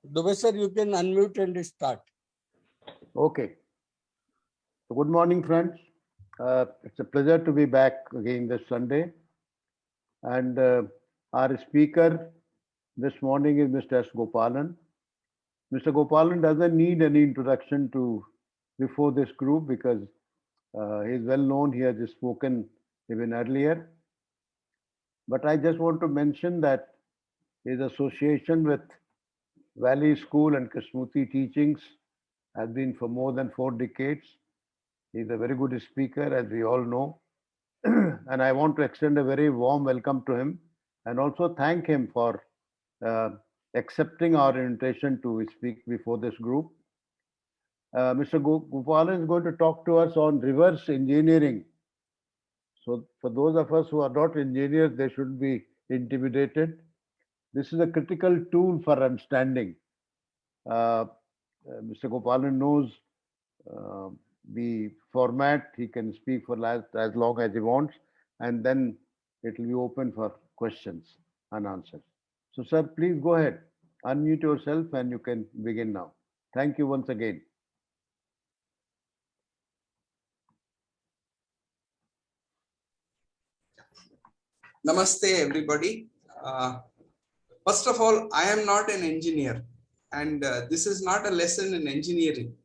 Dubey sir, you can unmute and start. Okay. So good morning, friends. It's a pleasure to be back again this Sunday. And our speaker this morning is Mr. S. Gopalan. Mr. Gopalan doesn't need any introduction to before this group because he is well known. He has spoken even earlier. But I just want to mention that his association with Valley School and Krishnamurti teachings has been for more than 4 decades. He's a very good speaker, as we all know. And I want to extend a very warm welcome to him and also thank him for accepting our invitation to speak before this group. Mr. Gopalan is going to talk to us on reverse engineering. So for those of us who are not engineers, they should be intimidated. This is a critical tool for understanding. Mr. Gopalan knows the format. He can speak for as long as he wants, and then it will be open for questions and answers. So, sir, please go ahead, unmute yourself, and you can begin now. Thank you once again. Namaste, everybody. First of all, I am not an engineer, and this is not a lesson in engineering.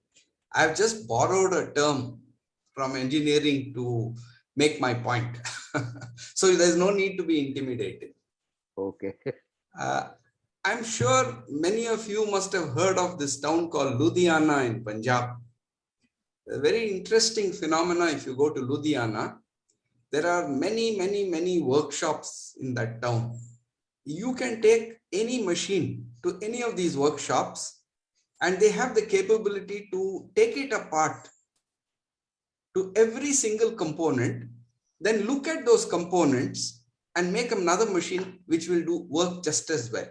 I've just borrowed a term from engineering to make my point. So there's no need to be intimidated. Okay. I'm sure many of you must have heard of this town called Ludhiana in Punjab. A very interesting phenomena. If you go to Ludhiana, there are many workshops in that town. You can take any machine to any of these workshops and they have the capability to take it apart to every single component, then look at those components and make another machine which will do work just as well.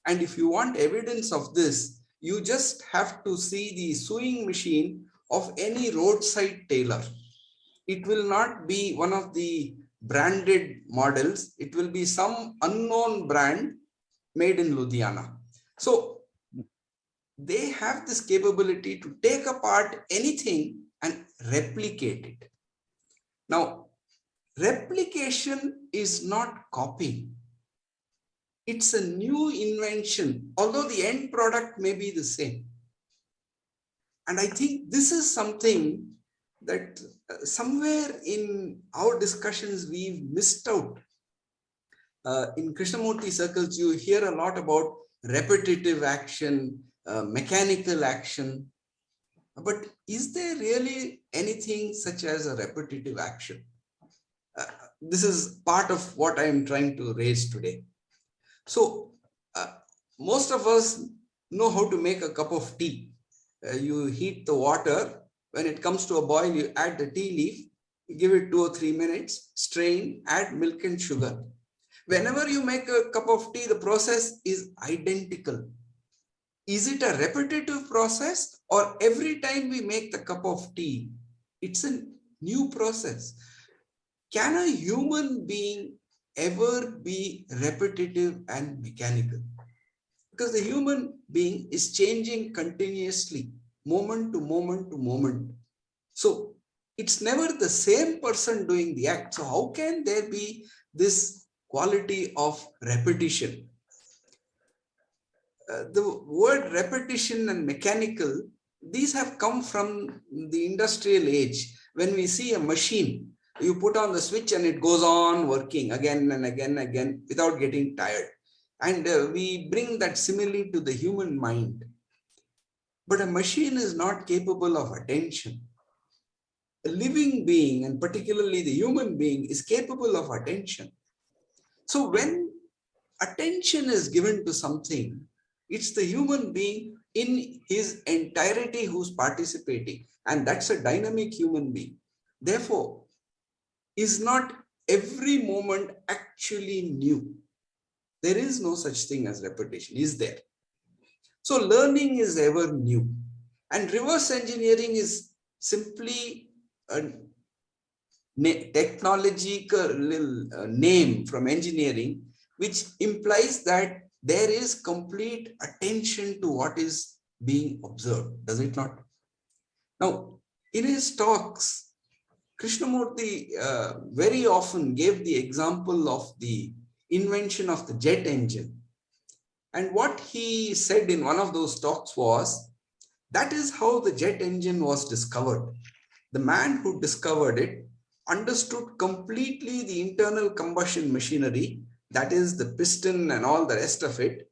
And if you want evidence of this, you just have to see the sewing machine of any roadside tailor. It will not be one of the branded models. It will be some unknown brand made in Ludhiana. So they have this capability to take apart anything and replicate it. Now, replication is not copying. It's a new invention, although the end product may be the same. And I think this is something that somewhere in our discussions we've missed out. In Krishnamurti circles, you hear a lot about repetitive action, mechanical action. But is there really anything such as a repetitive action? This is part of what I am trying to raise today. So most of us know how to make a cup of tea. You heat the water. When it comes to a boil, you add the tea leaf, you give it 2 or 3 minutes, strain, add milk and sugar. Whenever you make a cup of tea, the process is identical. Is it a repetitive process, or every time we make the cup of tea, it's a new process? Can a human being ever be repetitive and mechanical? Because the human being is changing continuously, moment to moment to moment. So it's never the same person doing the act. So how can there be this quality of repetition? The word repetition and mechanical, these have come from the industrial age. When we see a machine, you put on the switch and it goes on working again and again and again without getting tired. And we bring that simile to the human mind. But a machine is not capable of attention. A living being, and particularly the human being, is capable of attention. So when attention is given to something, it's the human being in his entirety who's participating. And that's a dynamic human being. Therefore, is not every moment actually new? There is no such thing as repetition, is there? So learning is ever new. And reverse engineering is simply a technological name from engineering, which implies that there is complete attention to what is being observed, does it not? Now, in his talks, Krishnamurti very often gave the example of the invention of the jet engine. And what he said in one of those talks was, that is how the jet engine was discovered. The man who discovered it understood completely the internal combustion machinery, that is the piston and all the rest of it.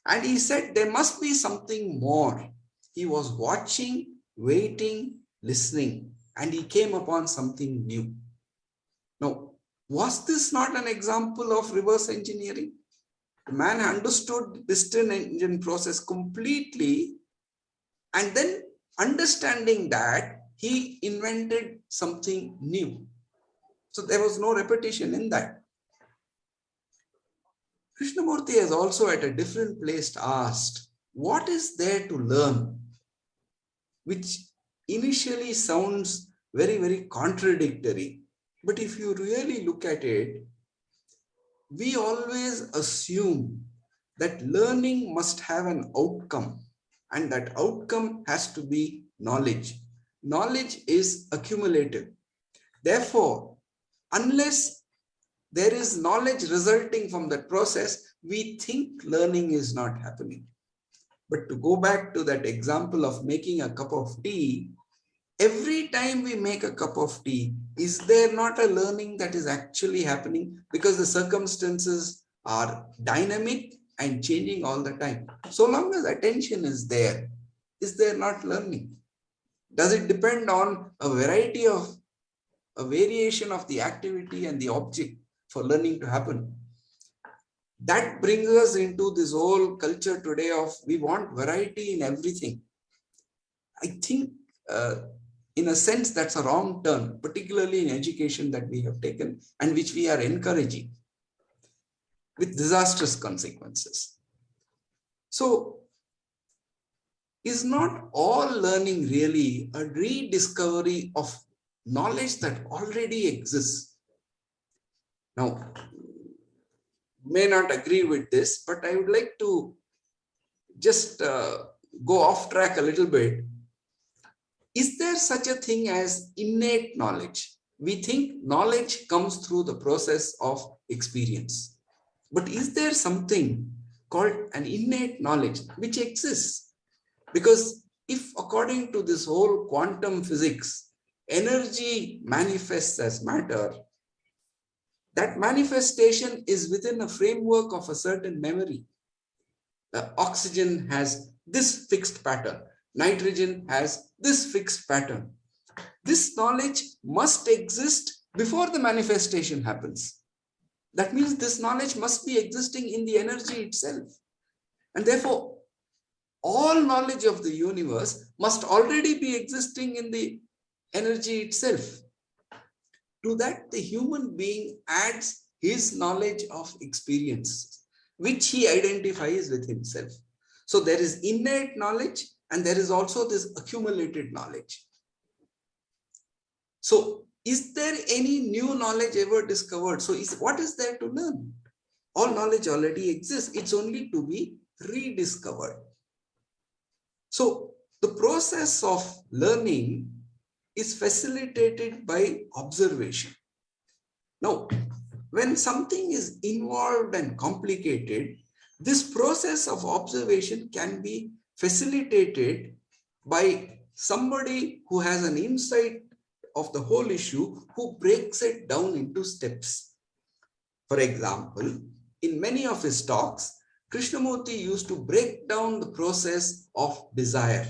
And he said there must be something more. He was watching, waiting, listening, and he came upon something new. Now, was this not an example of reverse engineering? The man understood the piston engine process completely, and then understanding that, he invented something new. So there was no repetition in that. Krishnamurti has also at a different place asked, what is there to learn? Which initially sounds very, very contradictory. But if you really look at it, we always assume that learning must have an outcome, and that outcome has to be knowledge. Knowledge is accumulative. Therefore, unless there is knowledge resulting from that process, we think learning is not happening. But to go back to that example of making a cup of tea, every time we make a cup of tea, is there not a learning that is actually happening? Because the circumstances are dynamic and changing all the time. So long as attention is there not learning? Does it depend on a variation of the activity and the object for learning to happen? That brings us into this whole culture today of we want variety in everything. I think in a sense that's a wrong turn, particularly in education that we have taken and which we are encouraging with disastrous consequences. So, is not all learning really a rediscovery of knowledge that already exists? Now, may not agree with this, but I would like to just go off track a little bit. Is there such a thing as innate knowledge? We think knowledge comes through the process of experience. But is there something called an innate knowledge which exists? Because if, according to this whole quantum physics, energy manifests as matter, that manifestation is within a framework of a certain memory. Oxygen has this fixed pattern. Nitrogen has this fixed pattern. This knowledge must exist before the manifestation happens. That means this knowledge must be existing in the energy itself. And therefore, all knowledge of the universe must already be existing in the energy itself. To that, the human being adds his knowledge of experience, which he identifies with himself. So there is innate knowledge and there is also this accumulated knowledge. So is there any new knowledge ever discovered? So what is there to learn? All knowledge already exists. It's only to be rediscovered. So the process of learning is facilitated by observation. Now, when something is involved and complicated, this process of observation can be facilitated by somebody who has an insight of the whole issue, who breaks it down into steps. For example, in many of his talks, Krishnamurti used to break down the process of desire.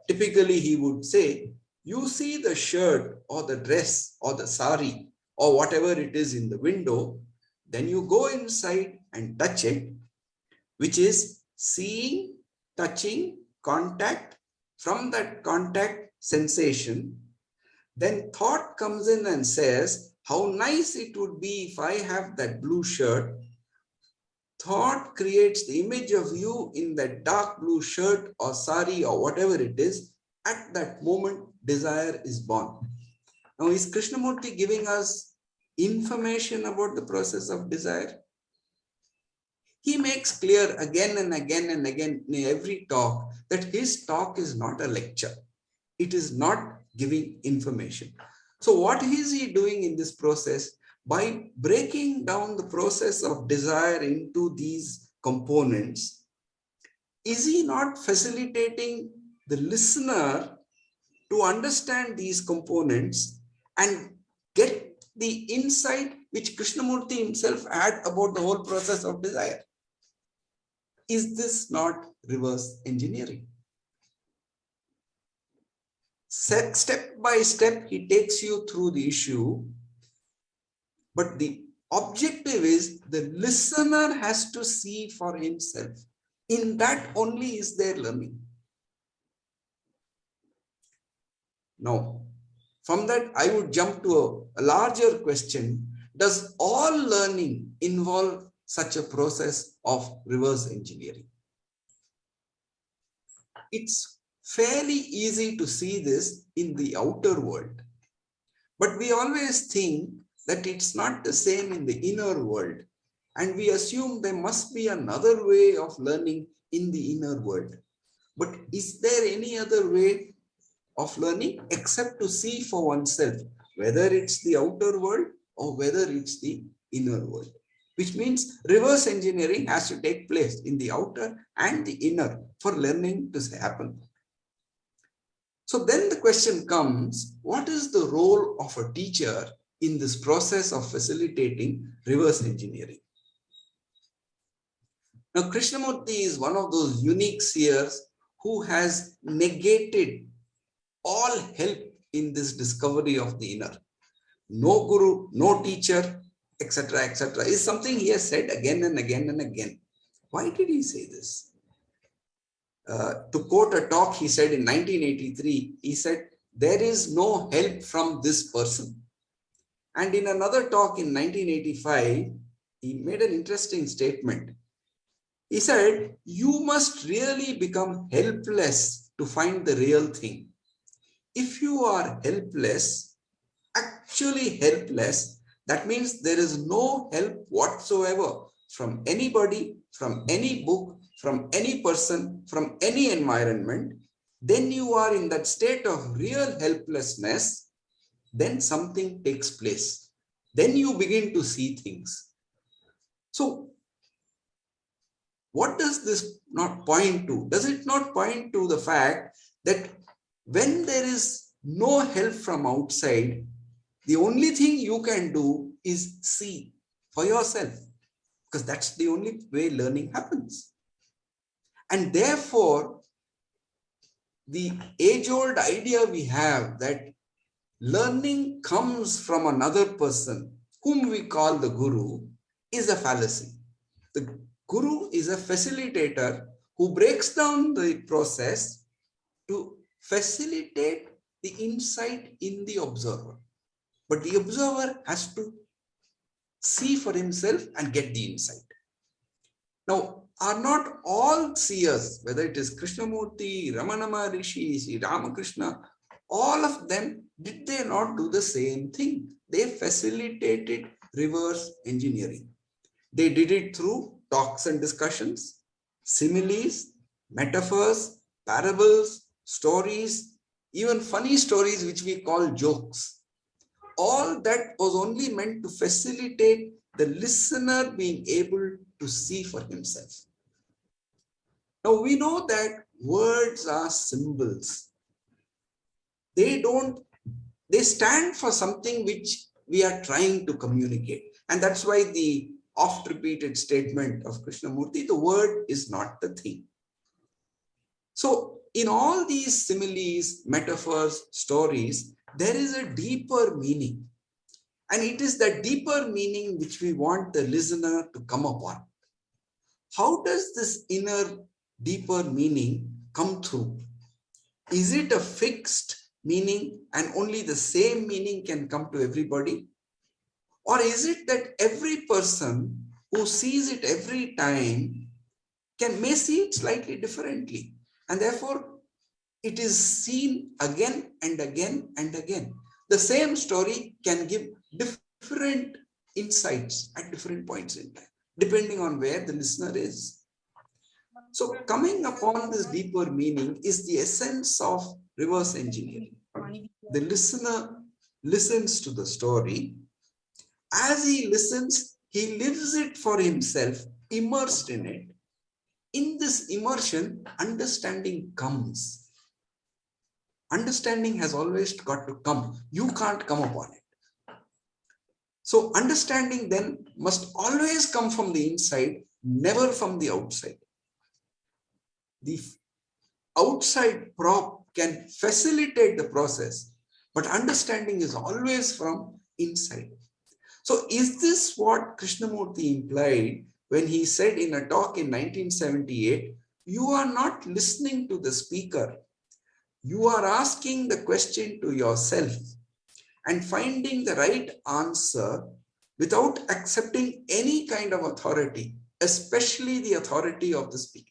Typically, he would say, you see the shirt or the dress or the sari or whatever it is in the window, then you go inside and touch it, which is seeing, touching, contact. From that contact sensation, then thought comes in and says, how nice it would be if I have that blue shirt. Thought creates the image of you in that dark blue shirt or sari or whatever it is. At that moment, desire is born. Now, is Krishnamurti giving us information about the process of desire? He makes clear again and again and again in every talk that his talk is not a lecture. It is not giving information. So what is he doing in this process? By breaking down the process of desire into these components, is he not facilitating the listener to understand these components and get the insight which Krishnamurti himself had about the whole process of desire? Is this not reverse engineering? Step by step, he takes you through the issue, but the objective is the listener has to see for himself. In that only is there learning. Now, from that, I would jump to a larger question. Does all learning involve such a process of reverse engineering? It's fairly easy to see this in the outer world, but we always think that it's not the same in the inner world, and we assume there must be another way of learning in the inner world. But is there any other way of learning except to see for oneself, whether it's the outer world or whether it's the inner world? Which means reverse engineering has to take place in the outer and the inner for learning to happen. So then the question comes, what is the role of a teacher in this process of facilitating reverse engineering? Now, Krishnamurti is one of those unique seers who has negated all help in this discovery of the inner. No guru, no teacher, etc., etc., is something he has said again and again and again. Why did he say this? To quote a talk he said in 1983, he said, there is no help from this person. And in another talk in 1985, he made an interesting statement. He said, you must really become helpless to find the real thing. If you are helpless, actually helpless, that means there is no help whatsoever from anybody, from any book, from any person, from any environment, then you are in that state of real helplessness, then something takes place. Then you begin to see things. So, what does this not point to? Does it not point to the fact that when there is no help from outside, the only thing you can do is see for yourself, because that's the only way learning happens. And therefore, the age-old idea we have that learning comes from another person, whom we call the guru, is a fallacy. The guru is a facilitator who breaks down the process to facilitate the insight in the observer. But the observer has to see for himself and get the insight. Now, are not all seers, whether it is Krishnamurti, Ramana Maharishi, Sri Ramakrishna, all of them, did they not do the same thing? They facilitated reverse engineering. They did it through talks and discussions, similes, metaphors, parables, stories, even funny stories which we call jokes. All that was only meant to facilitate the listener being able to see for himself. Now we know that words are symbols. They stand for something which we are trying to communicate. And that's why the oft-repeated statement of Krishnamurti, the word is not the thing. So in all these similes, metaphors, stories, there is a deeper meaning. And it is that deeper meaning which we want the listener to come upon. How does this inner deeper meaning come through? Is it a fixed meaning and only the same meaning can come to everybody? Or is it that every person who sees it every time may see it slightly differently, and therefore it is seen again and again and again? The same story can give different insights at different points in time. depending on where the listener is. So coming upon this deeper meaning is the essence of reverse engineering. The listener listens to the story. As he listens, he lives it for himself, immersed in it. In this immersion, understanding comes. Understanding has always got to come. You can't come upon it. So understanding then must always come from the inside, never from the outside. The outside prop can facilitate the process, but understanding is always from inside. So is this what Krishnamurti implied when he said in a talk in 1978, you are not listening to the speaker. You are asking the question to yourself and finding the right answer without accepting any kind of authority, especially the authority of the speaker.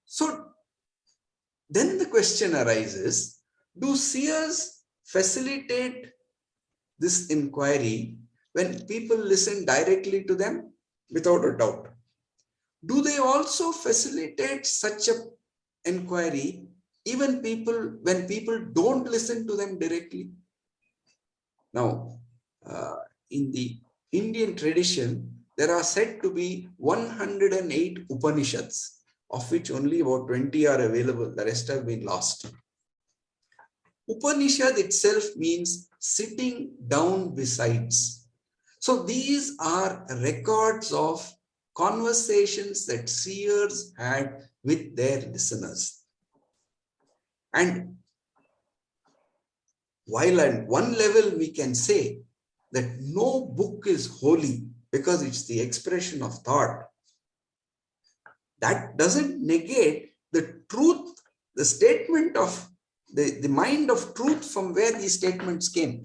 So then the question arises, do seers facilitate this inquiry when people listen directly to them? Without a doubt. Do they also facilitate such an inquiry even when people don't listen to them directly? Now, in the Indian tradition, there are said to be 108 Upanishads, of which only about 20 are available. The rest have been lost. Upanishad itself means sitting down besides. So these are records of conversations that seers had with their listeners. And while at one level we can say that no book is holy because it's the expression of thought, that doesn't negate the truth, the statement of the mind of truth from where these statements came.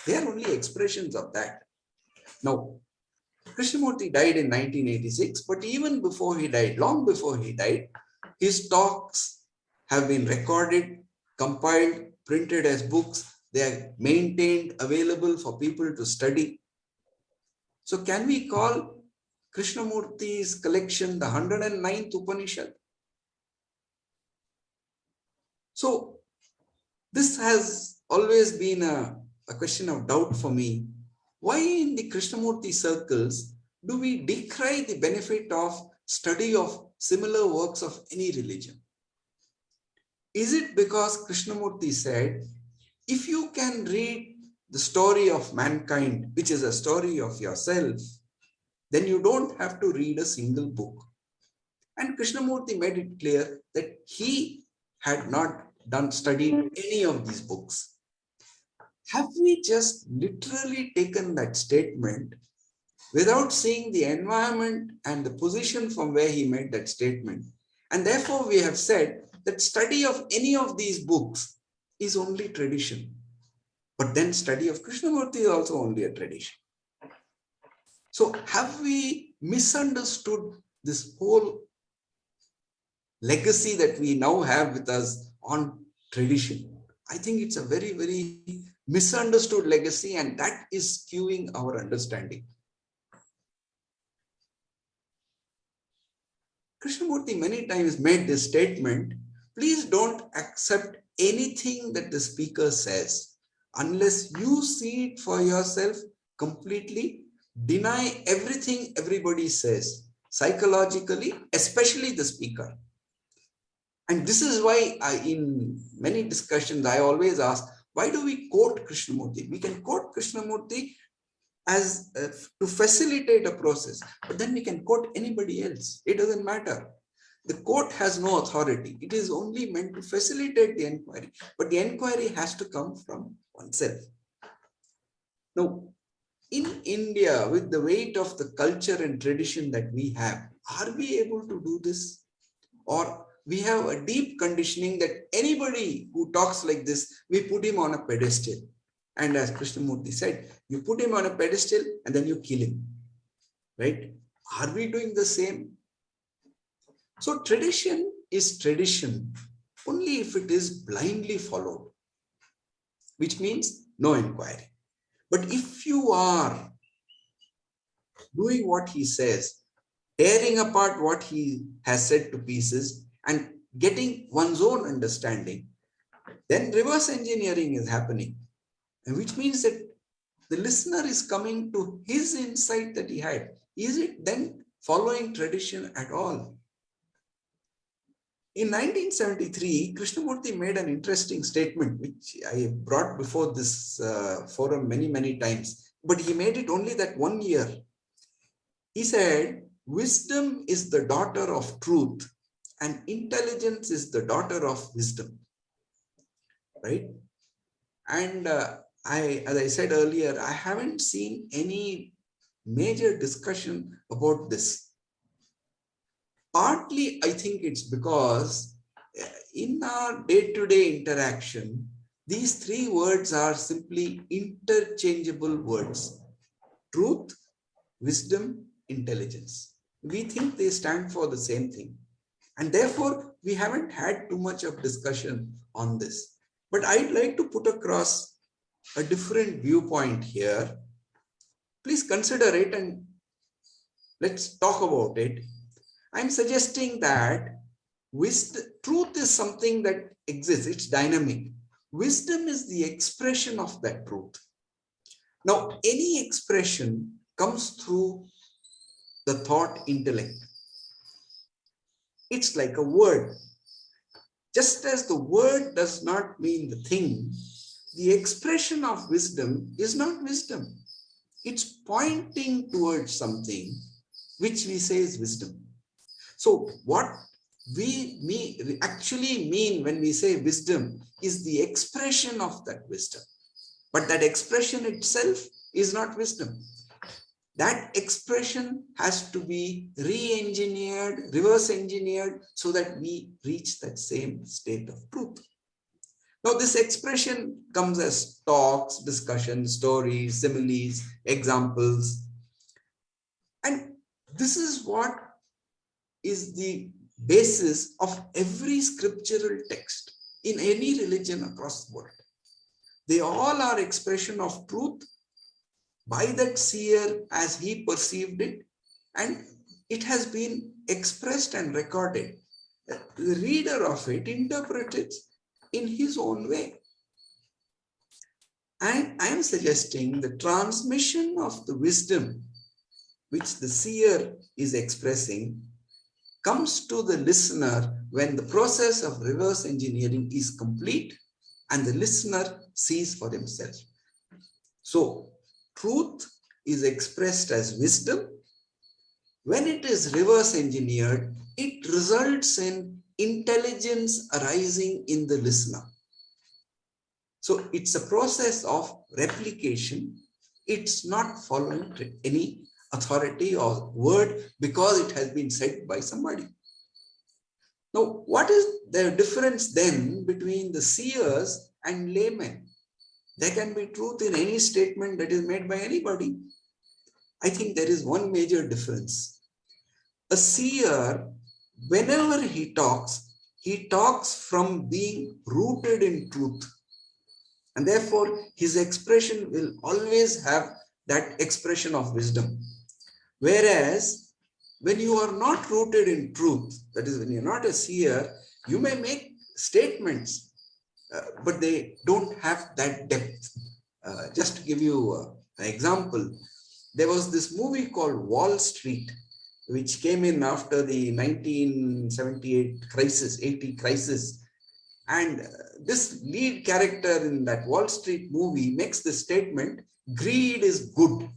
They are only expressions of that. Now, Krishnamurti died in 1986, but even before he died, long before he died, his talks have been recorded, compiled, printed as books. They are maintained, available for people to study. So can we call Krishnamurti's collection the 109th Upanishad? So this has always been a question of doubt for me. Why in the Krishnamurti circles do we decry the benefit of study of similar works of any religion? Is it because Krishnamurti said, if you can read the story of mankind, which is a story of yourself, then you don't have to read a single book. And Krishnamurti made it clear that he had not studied any of these books. Have we just literally taken that statement without seeing the environment and the position from where he made that statement? And therefore we have said that study of any of these books is only tradition. But then study of Krishnamurti is also only a tradition. So have we misunderstood this whole legacy that we now have with us on tradition? I think it's a very, very misunderstood legacy, and that is skewing our understanding. Krishnamurti many times made this statement, please don't accept anything that the speaker says unless you see it for yourself completely. Deny everything everybody says, psychologically, especially the speaker. And this is why in many discussions, I always ask, why do we quote Krishnamurti? We can quote Krishnamurti as to facilitate a process, but then we can quote anybody else. It doesn't matter. The quote has no authority. It is only meant to facilitate the inquiry, but the inquiry has to come from oneself. Now, in India, with the weight of the culture and tradition that we have, are we able to do this? Or we have a deep conditioning that anybody who talks like this, we put him on a pedestal. And as Krishnamurti said, you put him on a pedestal and then you kill him, right? Are we doing the same? So tradition is tradition only if it is blindly followed, which means no inquiry. But if you are doing what he says, tearing apart what he has said to pieces and getting one's own understanding, then reverse engineering is happening, and which means that the listener is coming to his insight that he had. Is it then following tradition at all? In 1973, Krishnamurti made an interesting statement, which I brought before this forum many, many times, but he made it only that 1 year. He said, wisdom is the daughter of truth and intelligence is the daughter of wisdom, right? And as I said earlier, I haven't seen any major discussion about this. Partly, I think it's because in our day-to-day interaction, these three words are simply interchangeable words: truth, wisdom, intelligence. We think they stand for the same thing. And therefore, we haven't had too much of discussion on this. But I'd like to put across a different viewpoint here. Please consider it and let's talk about it. I'm suggesting that truth is something that exists, it's dynamic. Wisdom is the expression of that truth. Now, any expression comes through the thought intellect. It's like a word. Just as the word does not mean the thing, the expression of wisdom is not wisdom. It's pointing towards something which we say is wisdom. So what we actually mean when we say wisdom is the expression of that wisdom. But that expression itself is not wisdom. That expression has to be re-engineered, reverse engineered, so that we reach that same state of truth. Now, this expression comes as talks, discussions, stories, similes, examples. And this is what is the basis of every scriptural text in any religion across the world. They all are expression of truth by that seer as he perceived it, and it has been expressed and recorded. The reader of it interprets it in his own way. And I am suggesting the transmission of the wisdom which the seer is expressing comes to the listener when the process of reverse engineering is complete and the listener sees for himself. So, truth is expressed as wisdom. When it is reverse engineered, it results in intelligence arising in the listener. So it's a process of replication. It's not following any authority or word because it has been said by somebody. Now, what is the difference then between the seers and laymen? There can be truth in any statement that is made by anybody. I think there is one major difference. A seer, whenever he talks from being rooted in truth. And therefore, his expression will always have that expression of wisdom. Whereas, when you are not rooted in truth, that is, when you're not a seer, you may make statements, but they don't have that depth. Just to give you an example, there was this movie called Wall Street, which came in after the 1978 crisis, 80 crisis. And this lead character in that Wall Street movie makes the statement, greed is good,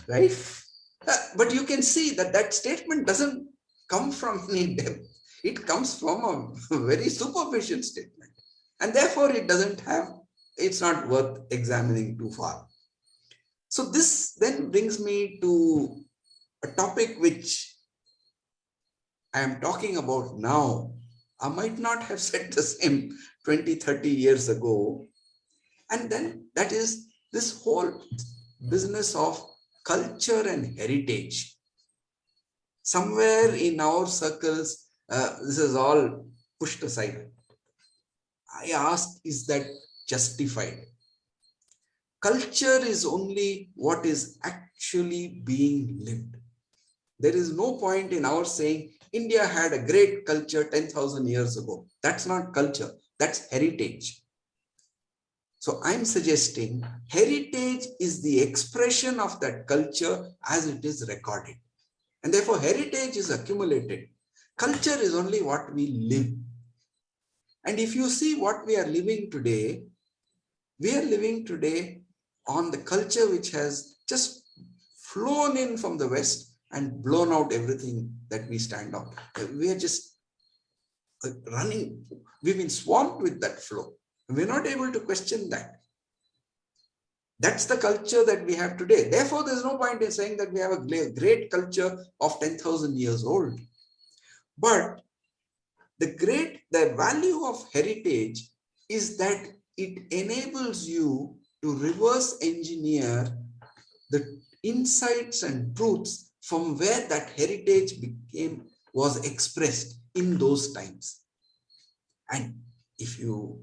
right? But you can see that that statement doesn't come from any depth. It comes from a very superficial statement. And therefore, it's not worth examining too far. So this then brings me to a topic which I am talking about now. I might not have said the same 20, 30 years ago. And then that is this whole business of culture and heritage. Somewhere in our circles, this is all pushed aside. I ask, is that justified? Culture is only what is actually being lived. There is no point in our saying India had a great culture 10,000 years ago. That's not culture, that's heritage. So I'm suggesting heritage is the expression of that culture as it is recorded. And therefore, heritage is accumulated. Culture is only what we live. And if you see what we are living today on the culture which has just flown in from the West and blown out everything that we stand on. We are just running. We've been swamped with that flow. We're not able to question that. That's the culture that we have today. Therefore, there's no point in saying that we have a great culture of 10,000 years old. But the value of heritage is that it enables you to reverse engineer the insights and truths from where that heritage was expressed in those times. And if you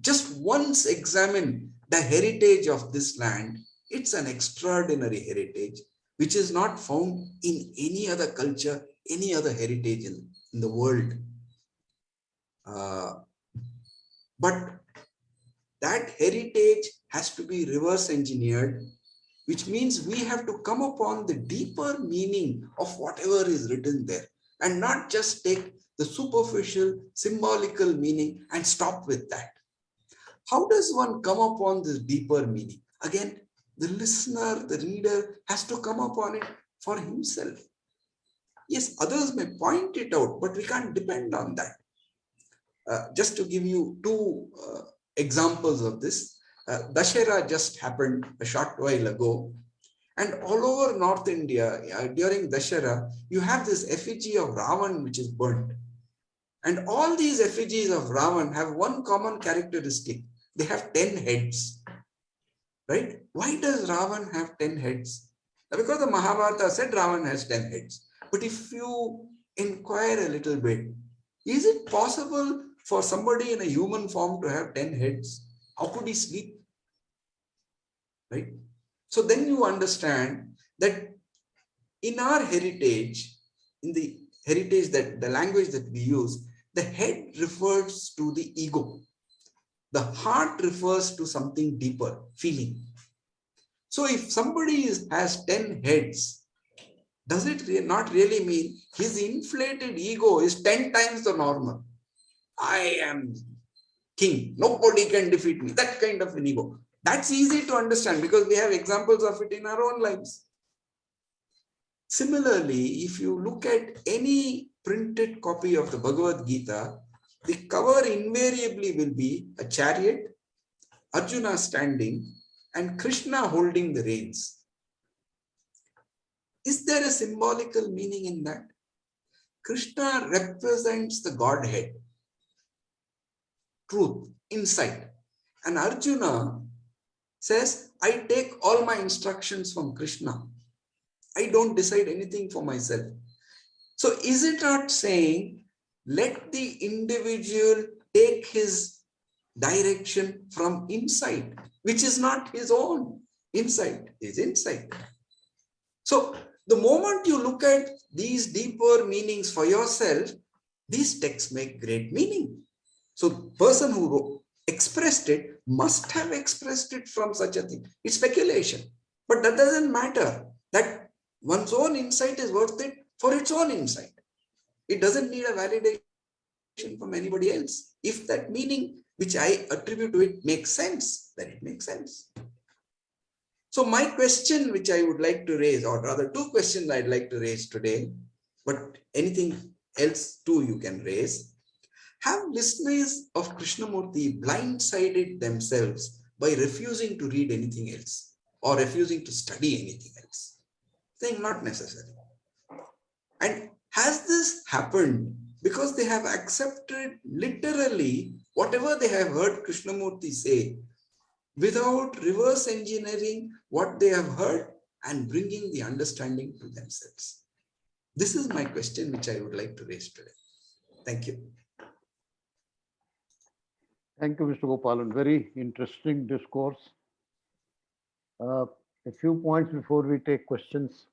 just once examine the heritage of this land, it's an extraordinary heritage, which is not found in any other culture, any other heritage in the world. But that heritage has to be reverse engineered, which means we have to come upon the deeper meaning of whatever is written there and not just take the superficial symbolical meaning and stop with that. How does one come upon this deeper meaning? Again, the listener, the reader has to come upon it for himself. Yes, others may point it out, but we can't depend on that. Just to give you two examples of this, Dussehra just happened a short while ago. And all over North India, during Dussehra, you have this effigy of Ravan which is burnt. And all these effigies of Ravan have one common characteristic. They have 10 heads. Right? Why does Ravan have 10 heads? Because the Mahabharata said Ravan has 10 heads. But if you inquire a little bit, is it possible for somebody in a human form to have 10 heads? How could he sleep? Right? So then you understand that in our heritage, in the heritage that the language that we use, the head refers to the ego. The heart refers to something deeper, feeling. So if somebody has 10 heads, does it not really mean his inflated ego is 10 times the normal? I am king. Nobody can defeat me. That kind of an ego. That's easy to understand because we have examples of it in our own lives. Similarly, if you look at any printed copy of the Bhagavad Gita, the cover invariably will be a chariot, Arjuna standing, and Krishna holding the reins. Is there a symbolical meaning in that? Krishna represents the Godhead, truth, insight. And Arjuna says, I take all my instructions from Krishna. I don't decide anything for myself. So is it not saying, let the individual take his direction from inside, which is not his own insight, his insight. So the moment you look at these deeper meanings for yourself, these texts make great meaning. So the person who expressed it must have expressed it from such a thing. It's speculation, but that doesn't matter. That one's own insight is worth it for its own insight. It doesn't need a validation from anybody else. If that meaning which I attribute to it makes sense, then it makes sense. So my question which I would like to raise, or rather two questions I'd like to raise today, but anything else too you can raise. Have listeners of Krishnamurti blindsided themselves by refusing to read anything else or refusing to study anything else? Saying not necessary. And has this happened because they have accepted literally whatever they have heard Krishnamurti say without reverse engineering what they have heard and bringing the understanding to themselves? This is my question which I would like to raise today. Thank you. Thank you, Mr. Gopalan. Very interesting discourse. A few points before we take questions.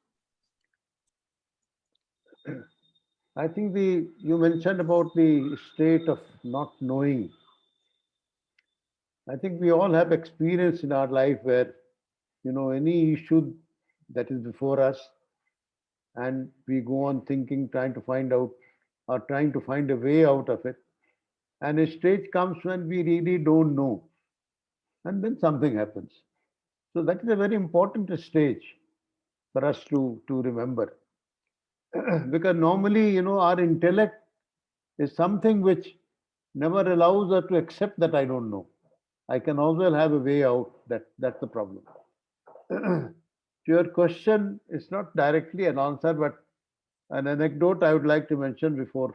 I think you mentioned about the state of not knowing. I think we all have experience in our life where, any issue that is before us, and we go on thinking, trying to find out or trying to find a way out of it. And a stage comes when we really don't know. And then something happens. So that is a very important stage for us to remember. Because normally, our intellect is something which never allows us to accept that I don't know. I can always have a way out. That's the problem. To your question, it's not directly an answer, but an anecdote I would like to mention before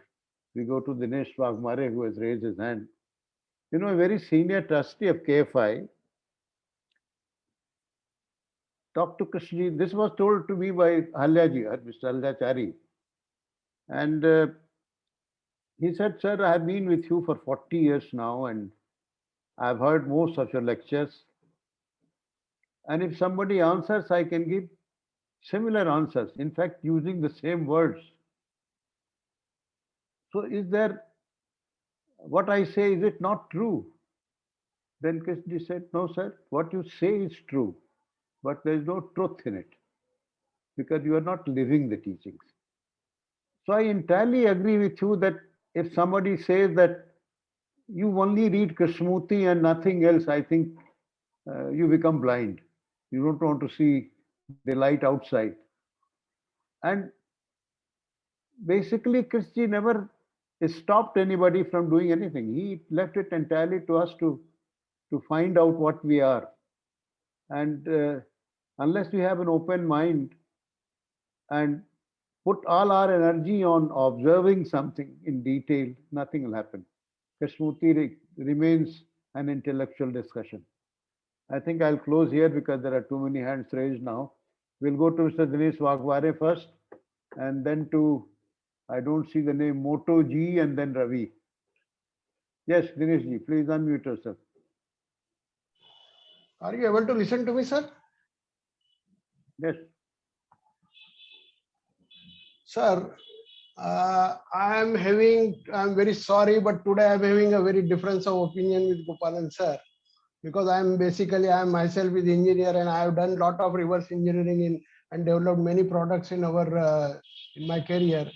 we go to Dinesh Wagmare, who has raised his hand. A very senior trustee of KFI talked to Krishnaji. This was told to me by Halyaji, Mr. Halyachari. And he said, sir, I have been with you for 40 years now, and I've heard most of your lectures. And if somebody answers, I can give similar answers, in fact, using the same words. So is there, what I say, is it not true? Then Krishnaji said, no, sir, what you say is true, but there is no truth in it because you are not living the teachings. So I entirely agree with you that if somebody says that you only read Krishnamurti and nothing else, I think you become blind. You don't want to see the light outside. And basically, Krishnaji never stopped anybody from doing anything. He left it entirely to us to find out what we are. And unless we have an open mind and put all our energy on observing something in detail, nothing will happen. Krishnamurti remains an intellectual discussion. I think I'll close here because there are too many hands raised now. We'll go to Mr. Dinesh Wagmare first, and then to, I don't see the name, Moto Ji, and then Ravi. Yes, Dinesh Ji, please unmute yourself. Are you able to listen to me, sir? Yes. Sir, I'm very sorry, but today I'm having a very difference of opinion with Gopalan sir, because I'm myself is engineer, and I have done a lot of reverse engineering and developed many products in my career.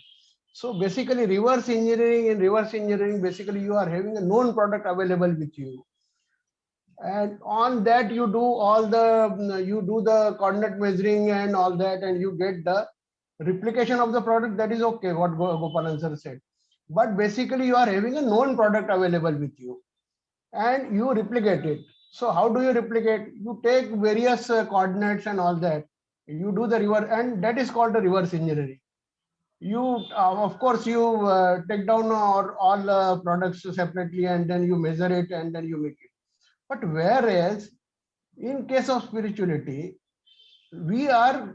So basically reverse engineering, basically you are having a known product available with you. And on that you do the coordinate measuring and all that, and you get the replication of the product. That is okay, what Gopalan sir said. But basically you are having a known product available with you and you replicate it. So how do you replicate? You take various coordinates and all that. You do the reverse, and that is called the reverse engineering. You, of course, you take down all products separately, and then you measure it, and then you make it. But whereas in case of spirituality, we are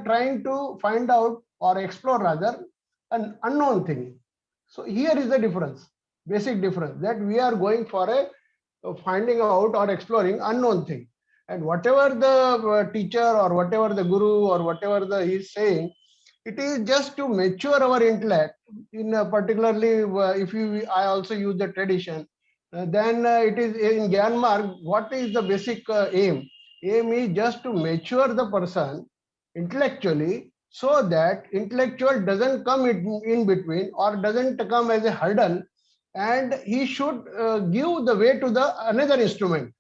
trying to find out or explore rather an unknown thing. So here is the difference, basic difference, that we are going for a finding out or exploring unknown thing. And whatever the teacher or whatever the guru or whatever he is saying, it is just to mature our intellect. Particularly if I also use the tradition, then it is in Gyan Marg. What is the basic aim? Aim is just to mature the person intellectually, so that intellectual doesn't come in between or doesn't come as a hurdle, and he should give the way to the another instrument.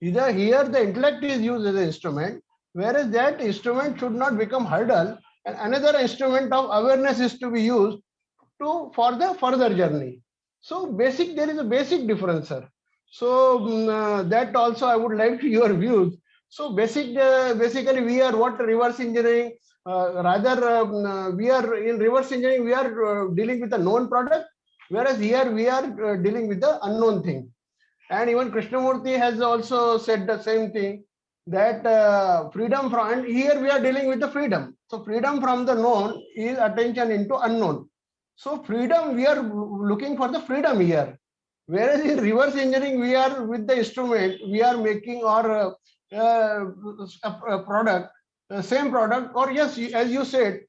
Either here the intellect is used as an instrument, whereas that instrument should not become hurdle, and another instrument of awareness is to be used for the further journey. So there is a basic difference, sir. So that also I would like your views. So basically we are what reverse engineering, we are in reverse engineering, we are dealing with a known product, whereas here we are dealing with the unknown thing. And even Krishnamurti has also said the same thing, that freedom from, and here we are dealing with the freedom. So freedom from the known is attention into unknown. So freedom, we are looking for the freedom here. Whereas in reverse engineering, we are with the instrument, we are making or a product, same product, or yes, as you said,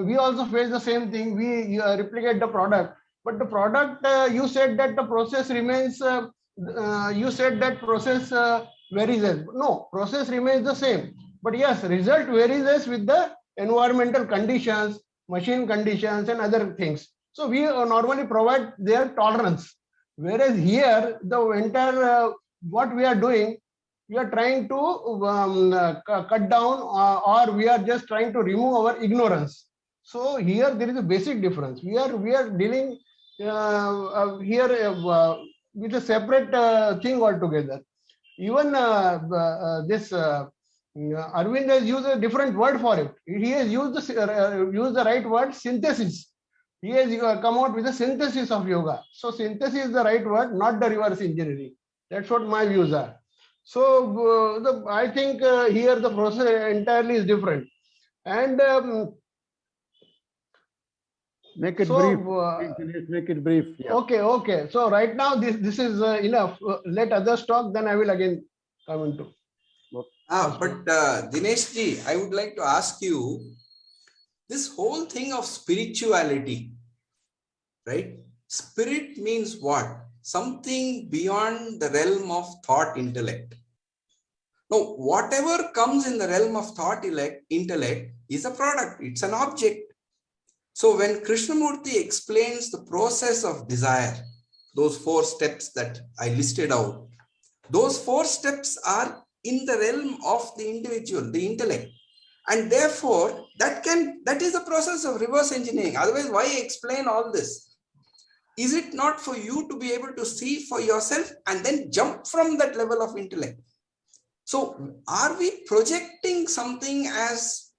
we also face the same thing. We replicate the product, but the product, you said that the process remains. You said that process varies. No, process remains the same. But yes, result varies with the environmental conditions, machine conditions, and other things. So we normally provide their tolerance. Whereas here, the entire what we are doing, we are trying to cut down, or we are just trying to remove our ignorance. So here there is a basic difference. We are dealing here with a separate thing altogether. Even this Arvind has used a different word for it. He has used the right word, synthesis. He has come out with a synthesis of yoga. So synthesis is the right word, not the reverse engineering. That's what my views are. So I think here the process entirely is different. And Make it so, brief. Make it brief. Yeah. Okay. So right now this is enough. Let others talk. Then I will again come into. But Dinesh ji, I would like to ask you, this whole thing of spirituality, right? Spirit means what? Something beyond the realm of thought intellect. Now, whatever comes in the realm of thought intellect is a product. It's an object. So when Krishnamurti explains the process of desire, those 4 steps that I listed out, those 4 steps are in the realm of the individual, the intellect. And therefore, that is the process of reverse engineering. Otherwise, why explain all this? Is it not for you to be able to see for yourself and then jump from that level of intellect? So are we projecting something as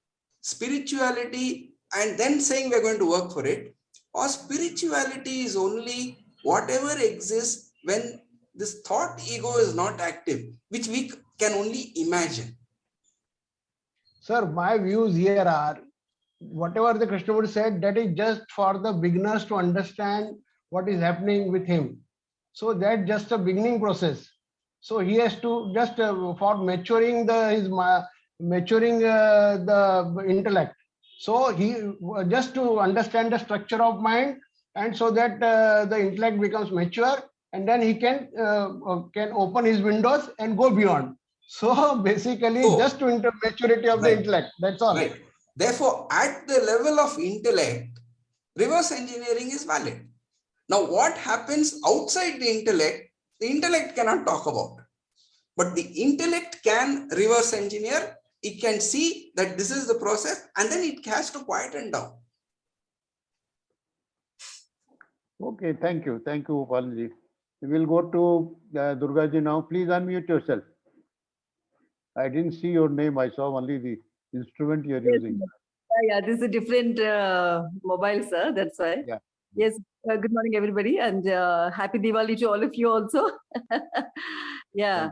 spirituality and then saying we're going to work for it? Or spirituality is only whatever exists when this thought ego is not active, which we can only imagine? Sir, my views here are, whatever the Krishnamurti said, that is just for the beginners to understand what is happening with him. So that's just a beginning process. So he has to just for maturing the intellect. So he just to understand the structure of mind, and so that the intellect becomes mature, and then he can open his windows and go beyond. So basically, just to maturity of the intellect. That's all. Right. Therefore, at the level of intellect, reverse engineering is valid. Now, what happens outside the intellect cannot talk about. But the intellect can reverse engineer. It can see that this is the process, and then it has to quieten down. Okay, thank you. Thank you, Gopalji. We will go to Durgaji now. Please unmute yourself. I didn't see your name. I saw only the instrument you're using. Yeah, this is a different mobile, sir. That's why. Yeah. Yes. Good morning, everybody, and happy Diwali to all of you also. Yeah.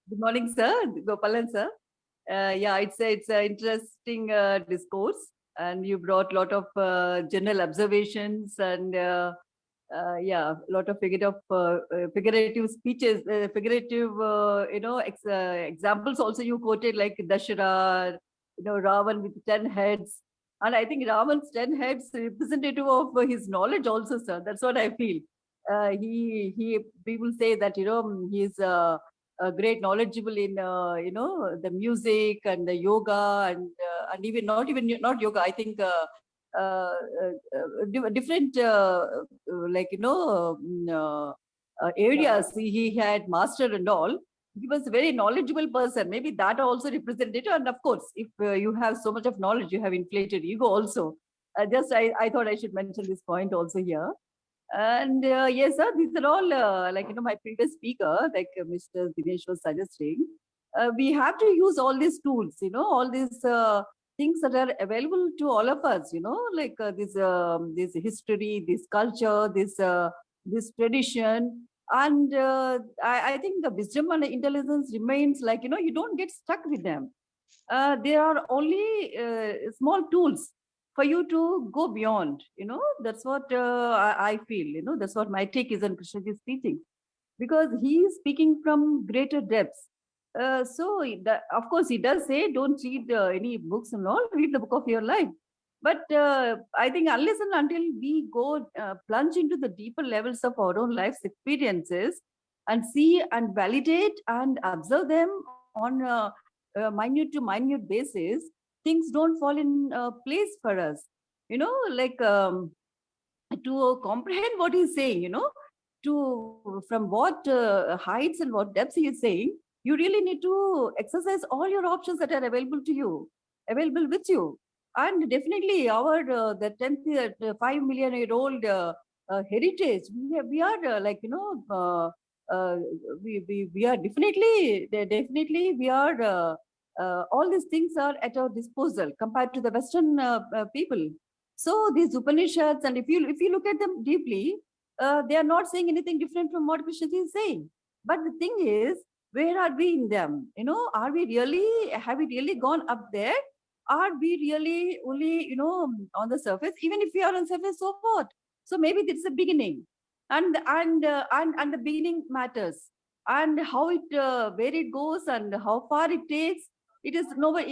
Good morning, sir. Gopalan, sir. Yeah, it's an interesting discourse, and you brought a lot of general observations and yeah, a lot of figurative speeches, figurative examples also you quoted, like Dashara, Ravan with 10 heads. And I think Ravan's 10 heads representative of his knowledge also, sir. That's what I feel. People say that, he's great knowledgeable in, the music and the yoga and even not yoga. I think different areas he had mastered and all. He was a very knowledgeable person. Maybe that also represented. And of course, if you have so much of knowledge, you have inflated ego also. I thought I should mention this point also here. And yes, sir, these are all my previous speaker, like Mr. Dinesh was suggesting. We have to use all these tools, all these things that are available to all of us, like this history, this culture, this tradition. And I think the wisdom and intelligence remains, you don't get stuck with them. There are only small tools for you to go beyond, that's what I feel, that's what my take is on Krishnaji's teaching, because he is speaking from greater depths. Of course, he does say don't read any books and all, read the book of your life. But I think unless and until we go plunge into the deeper levels of our own life's experiences and see and validate and observe them on a minute to minute basis, things don't fall in place for us. You know, like to comprehend what he's saying, you know, from what heights and what depths he is saying, you really need to exercise all your options that are available to you, available with you. And definitely our the 5 million year old heritage, we are like, you know, we are definitely we are all these things are at our disposal compared to the Western people. So these Upanishads, and if you look at them deeply, they are not saying anything different from what Krishna is saying. But the thing is, where are we in them? You know, have we really gone up there? Are we really only, you know, on the surface? Even if we are on the surface, so what? So maybe this is a beginning, and the beginning matters, and how it where it goes and how far it takes. It is not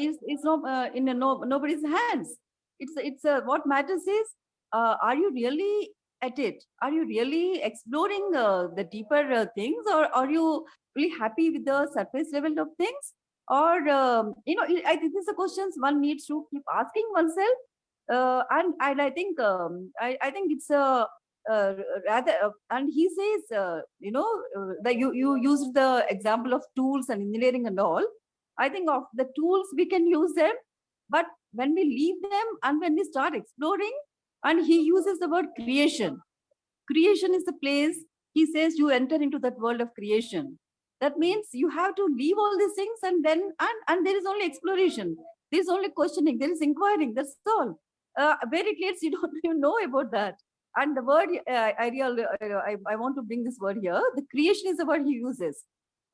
in nobody's hands. It's what matters is, are you really at it? Are you really exploring the deeper things, or are you really happy with the surface level of things? Or you know, I think these are questions one needs to keep asking oneself. And I think I think it's a rather and he says you know, that you used the example of tools and engineering and all. I think of the tools we can use them, but when we leave them and when we start exploring, and he uses the word creation. Creation is the place, he says, you enter into that world of creation. That means you have to leave all these things, and then and there is only exploration, there is only questioning, there is inquiring, that's all. Very clear, you don't even know about that. And the word I want to bring this word here, the creation is the word he uses.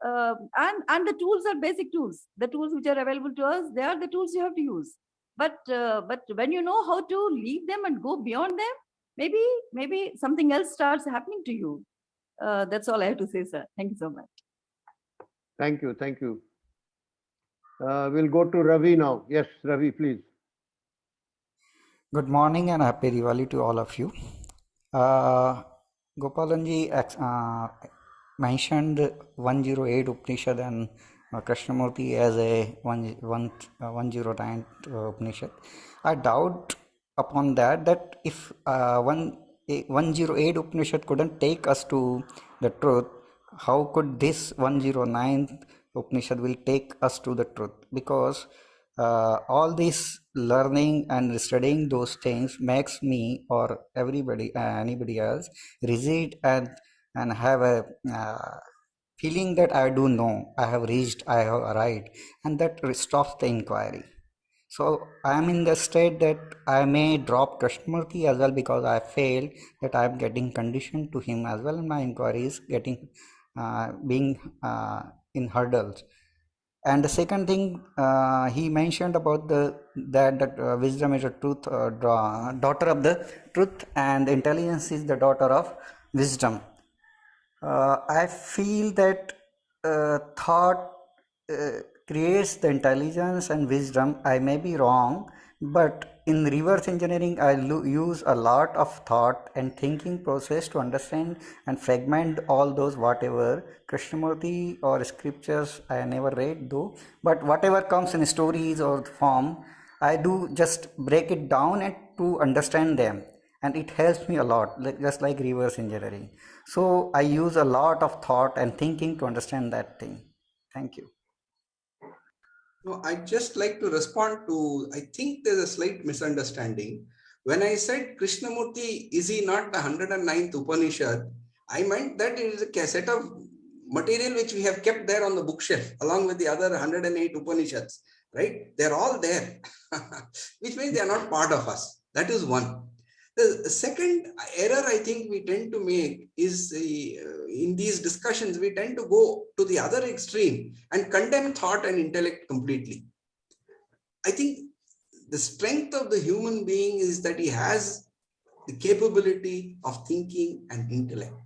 And the tools are basic tools. The tools which are available to us, they are the tools you have to use. But when you know how to leave them and go beyond them, maybe something else starts happening to you. That's all I have to say, sir. Thank you so much. Thank you. Thank you. We'll go to Ravi now. Yes, Ravi, please. Good morning and happy Diwali to all of you. Gopalanji mentioned 108 Upanishad and Krishnamurti as a 109 Upanishad. I doubt upon that if 108 Upanishad couldn't take us to the truth, how could this 109 Upanishad will take us to the truth? Because all this learning and studying those things makes me or anybody else rigid and have a feeling that I do know, I have reached, I have arrived, and that stops the inquiry. So I am in the state that I may drop Krishnamurti as well, because I feel that I am getting conditioned to him as well, and my inquiry is getting being in hurdles. And the second thing he mentioned about that wisdom is a truth, daughter of the truth, and intelligence is the daughter of wisdom. I feel that thought creates the intelligence and wisdom. I may be wrong, but in reverse engineering, I use a lot of thought and thinking process to understand and fragment all those whatever Krishnamurti or scriptures I never read though, but whatever comes in stories or form, I do just break it down and to understand them, and it helps me a lot, just like reverse engineering. So I use a lot of thought and thinking to understand that thing. Thank you. No, I'd just like to respond to, I think there's a slight misunderstanding. When I said Krishnamurti, is he not the 109th Upanishad? I meant that it is a set of material which we have kept there on the bookshelf along with the other 108 Upanishads, right? They're all there, which means they are not part of us. That is one. The second error I think we tend to make is in these discussions, we tend to go to the other extreme and condemn thought and intellect completely. I think the strength of the human being is that he has the capability of thinking and intellect.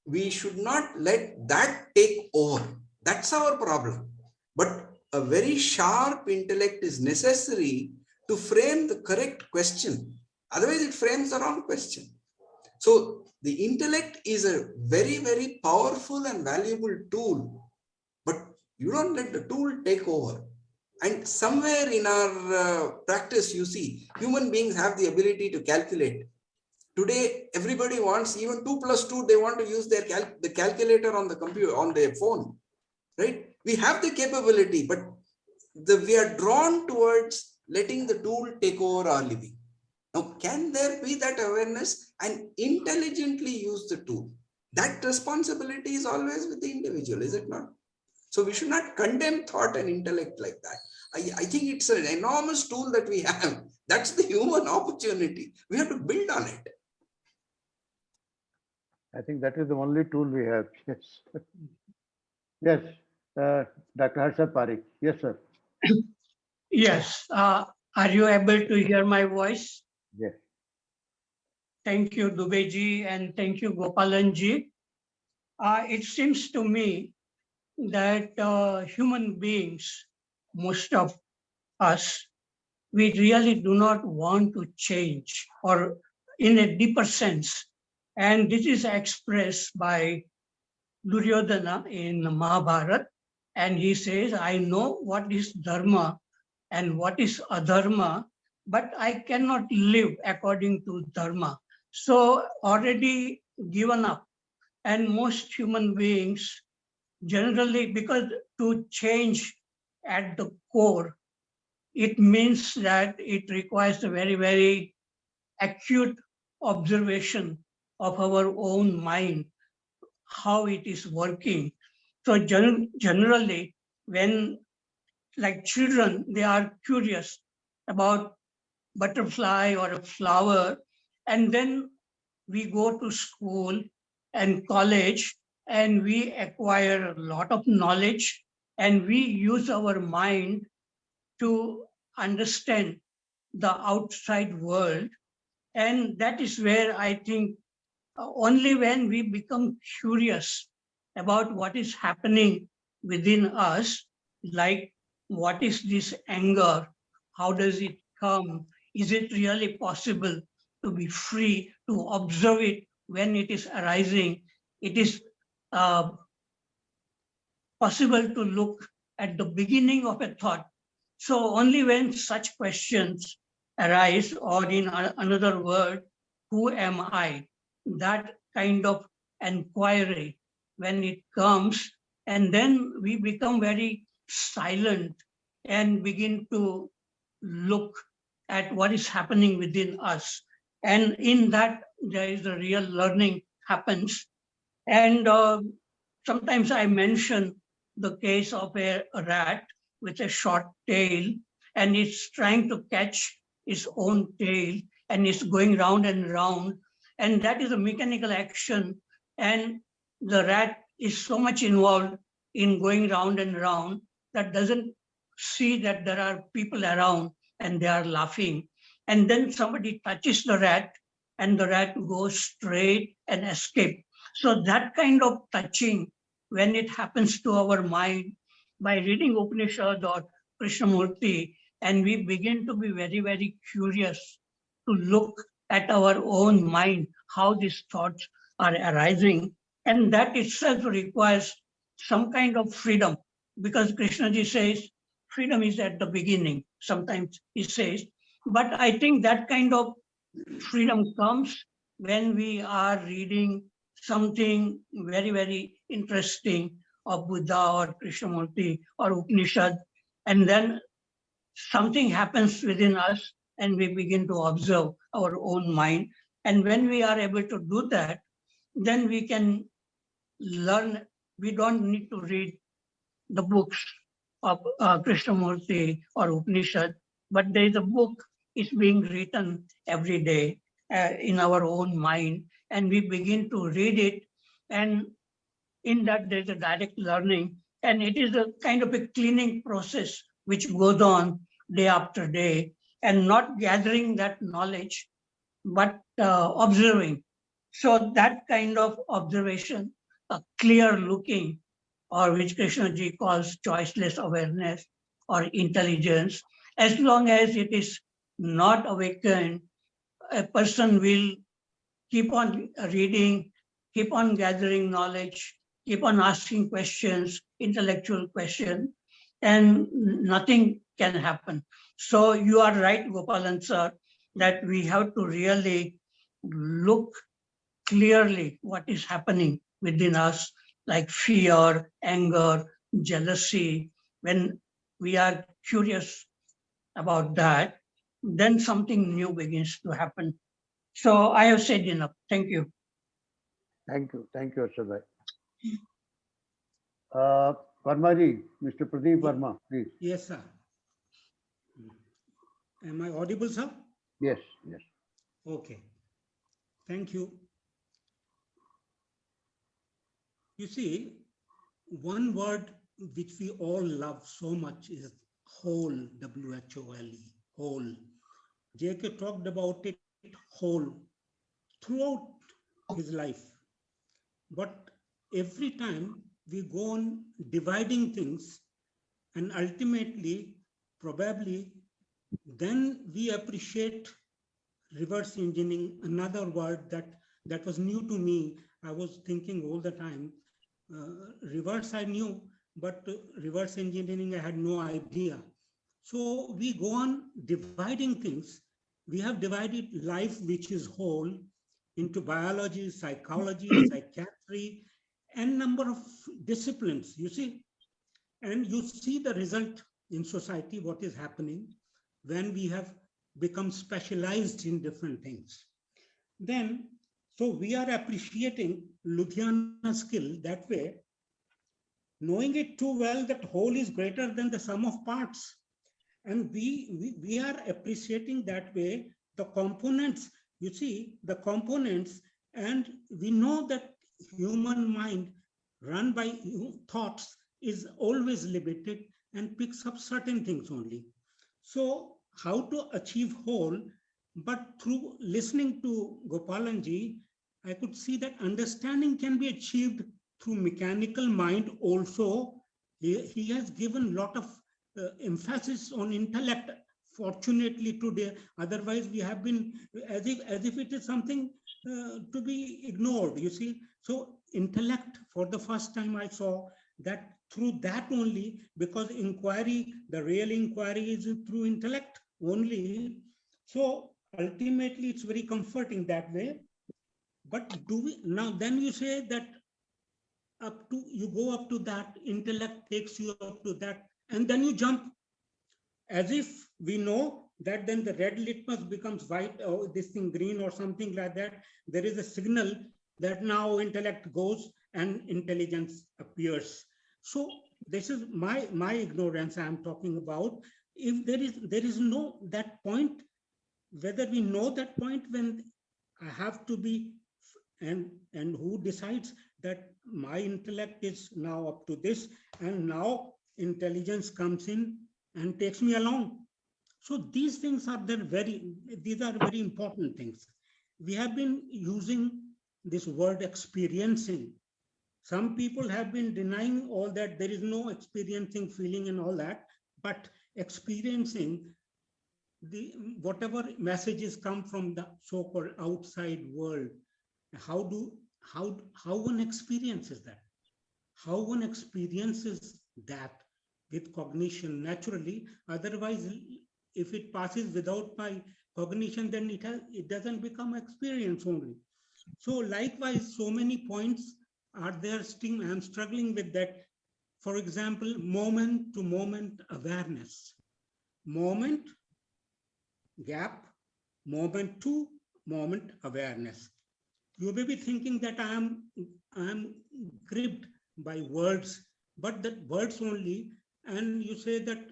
We should not let that take over. That's our problem. But a very sharp intellect is necessary to frame the correct question. Otherwise, it frames the wrong question. So the intellect is a very, very powerful and valuable tool, but you don't let the tool take over. And somewhere in our practice, you see, human beings have the ability to calculate. Today, everybody wants even 2 plus 2, they want to use their the calculator on the computer, on their phone, right? We have the capability, but we are drawn towards letting the tool take over our living. Now, can there be that awareness and intelligently use the tool? That responsibility is always with the individual, is it not? So we should not condemn thought and intellect like that. I think it's an enormous tool that we have. That's the human opportunity. We have to build on it. I think that is the only tool we have. Yes. Yes. Dr. Harshad Parikh. Yes, sir. Yes. Are you able to hear my voice? Yes. Thank you, Dubey-ji, and thank you, Gopalan-ji. It seems to me that human beings, most of us, we really do not want to change, or in a deeper sense. And this is expressed by Duryodhana in Mahabharata. And he says, I know what is dharma and what is adharma, but I cannot live according to dharma. So already given up. And most human beings generally, because to change at the core, it means that it requires a very, very acute observation of our own mind, how it is working. So generally, when like children, they are curious about butterfly or a flower, and then we go to school and college and we acquire a lot of knowledge and we use our mind to understand the outside world. And that is where I think only when we become curious about what is happening within us, like what is this anger? How does it come? Is it really possible to be free to observe it when it is arising? It is possible to look at the beginning of a thought. So only when such questions arise, or in another word, who am I? That kind of inquiry, when it comes, and then we become very silent and begin to look at what is happening within us. And in that, there is a real learning happens. And sometimes I mention the case of a rat with a short tail, and it's trying to catch its own tail, and it's going round and round. And that is a mechanical action. And the rat is so much involved in going round and round that doesn't see that there are people around and they are laughing. And then somebody touches the rat and the rat goes straight and escape. So that kind of touching, when it happens to our mind, by reading Upanishad or Krishnamurti, and we begin to be very, very curious to look at our own mind, how these thoughts are arising. And that itself requires some kind of freedom, because Krishnaji says, freedom is at the beginning, sometimes he says. But I think that kind of freedom comes when we are reading something very, very interesting of Buddha or Krishnamurti or Upanishad, and then something happens within us and we begin to observe our own mind. And when we are able to do that, then we can learn. We don't need to read the books of Krishnamurti or Upanishad, but there is a book is being written every day in our own mind, and we begin to read it, and in that there's a direct learning, and it is a kind of a cleaning process which goes on day after day, and not gathering that knowledge, but observing. So that kind of observation, a clear looking or which Krishnaji calls choiceless awareness or intelligence, as long as it is not awakened, a person will keep on reading, keep on gathering knowledge, keep on asking questions, intellectual questions, and nothing can happen. So you are right, Gopalan sir, that we have to really look clearly what is happening within us, like fear, anger, jealousy. When we are curious about that, then something new begins to happen. So I have said enough. Thank you. Thank you, Arshad bhai. Verma ji, Mr. Pradeep Verma, please. Yes, sir. Am I audible, sir? Yes, yes. Okay. Thank you. You see, one word which we all love so much is whole, W-H-O-L-E, whole. J.K. talked about it whole throughout his life. But every time we go on dividing things, and ultimately, probably, then we appreciate reverse engineering, another word that was new to me. I was thinking all the time, reverse I knew, but reverse engineering I had no idea. So we go on dividing things. We have divided life, which is whole, into biology, psychology, psychiatry, and number of disciplines, you see. And you see the result in society, what is happening when we have become specialized in different things. Then, so we are appreciating Ludhiana skill that way, knowing it too well that whole is greater than the sum of parts. And we are appreciating that way the components, you see, the components, and we know that human mind run by thoughts is always limited and picks up certain things only. So how to achieve whole, but through listening to Gopalanji, I could see that understanding can be achieved through mechanical mind also. He has given a lot of emphasis on intellect, fortunately today, otherwise we have been as if it is something to be ignored, you see. So intellect, for the first time I saw that through that only, because inquiry, the real inquiry is through intellect only. So ultimately it's very comforting that way. But do we, now then you say that up to, you go up to that, intellect takes you up to that, and then you jump, as if we know that then the red litmus becomes white, or this thing green or something like that. There is a signal that now intellect goes and intelligence appears. So this is my ignorance I am talking about. If there is no that point, whether we know that point when I have to be, and who decides that my intellect is now up to this, and now intelligence comes in and takes me along. So these things are these are very important things. We have been using this word experiencing. Some people have been denying all that. There is no experiencing, feeling and all that, but experiencing whatever messages come from the so-called outside world. How one experiences that? How one experiences that with cognition naturally. Otherwise, if it passes without my cognition, then it doesn't become experience only. So likewise, so many points are there. I'm struggling with that. For example, moment to moment awareness. Moment, gap, moment to moment awareness. You may be thinking that I am gripped by words, but that words only, and you say that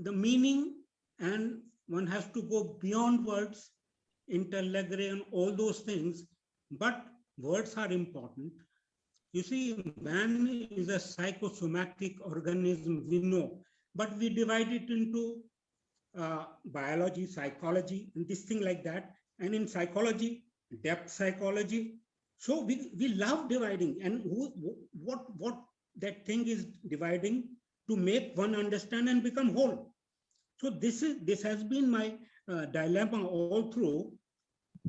the meaning, and one has to go beyond words, interlegre and all those things, but words are important. You see, man is a psychosomatic organism, we know, but we divide it into biology, psychology, and this thing like that. And in psychology, depth psychology. So we love dividing. And that thing is dividing to make one understand and become whole. So this has been my dilemma all through.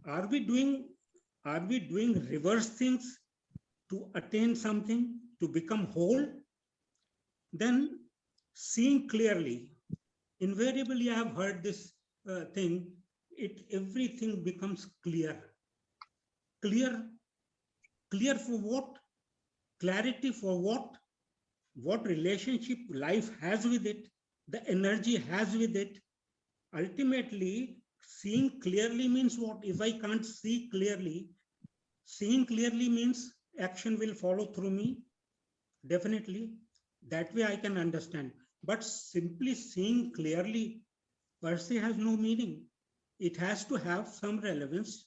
Are we doing reverse things to attain something, to become whole? Then seeing clearly, invariably I have heard this thing, everything becomes clear. Clear for what? Clarity for what? What relationship life has with it, the energy has with it. Ultimately, seeing clearly means what? If I can't see clearly, seeing clearly means action will follow through me. Definitely. That way I can understand. But simply seeing clearly per se has no meaning. It has to have some relevance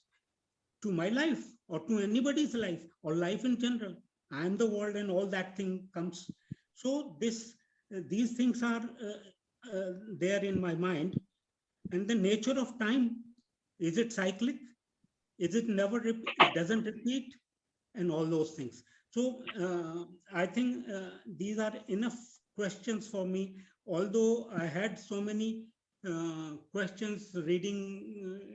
to my life or to anybody's life or life in general. I am the world and all that thing comes. So these things are there in my mind. And the nature of time, is it cyclic? Is it never, it doesn't repeat? And all those things. So I think these are enough questions for me, although I had so many questions reading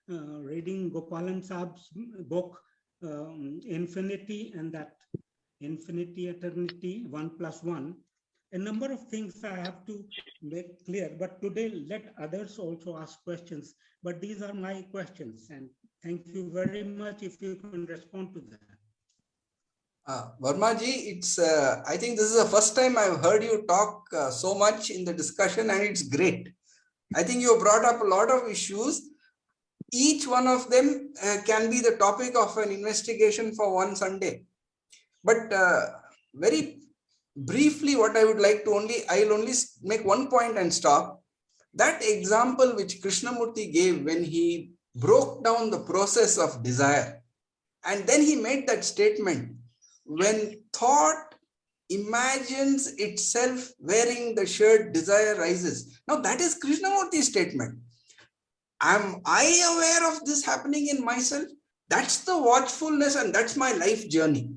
reading Gopalan Saab's book, Infinity, and that Infinity, Eternity, 1+1. A number of things I have to make clear, but today let others also ask questions. But these are my questions, and thank you very much if you can respond to that. Vermaji, I think this is the first time I've heard you talk so much in the discussion, and it's great. I think you brought up a lot of issues. Each one of them can be the topic of an investigation for one Sunday. But very briefly, what I would like to I'll only make one point and stop. That example which Krishnamurti gave when he broke down the process of desire, and then he made that statement, when thought imagines itself wearing the shirt, desire rises. Now that is Krishnamurti's statement. Am I aware of this happening in myself? That's the watchfulness, and that's my life journey.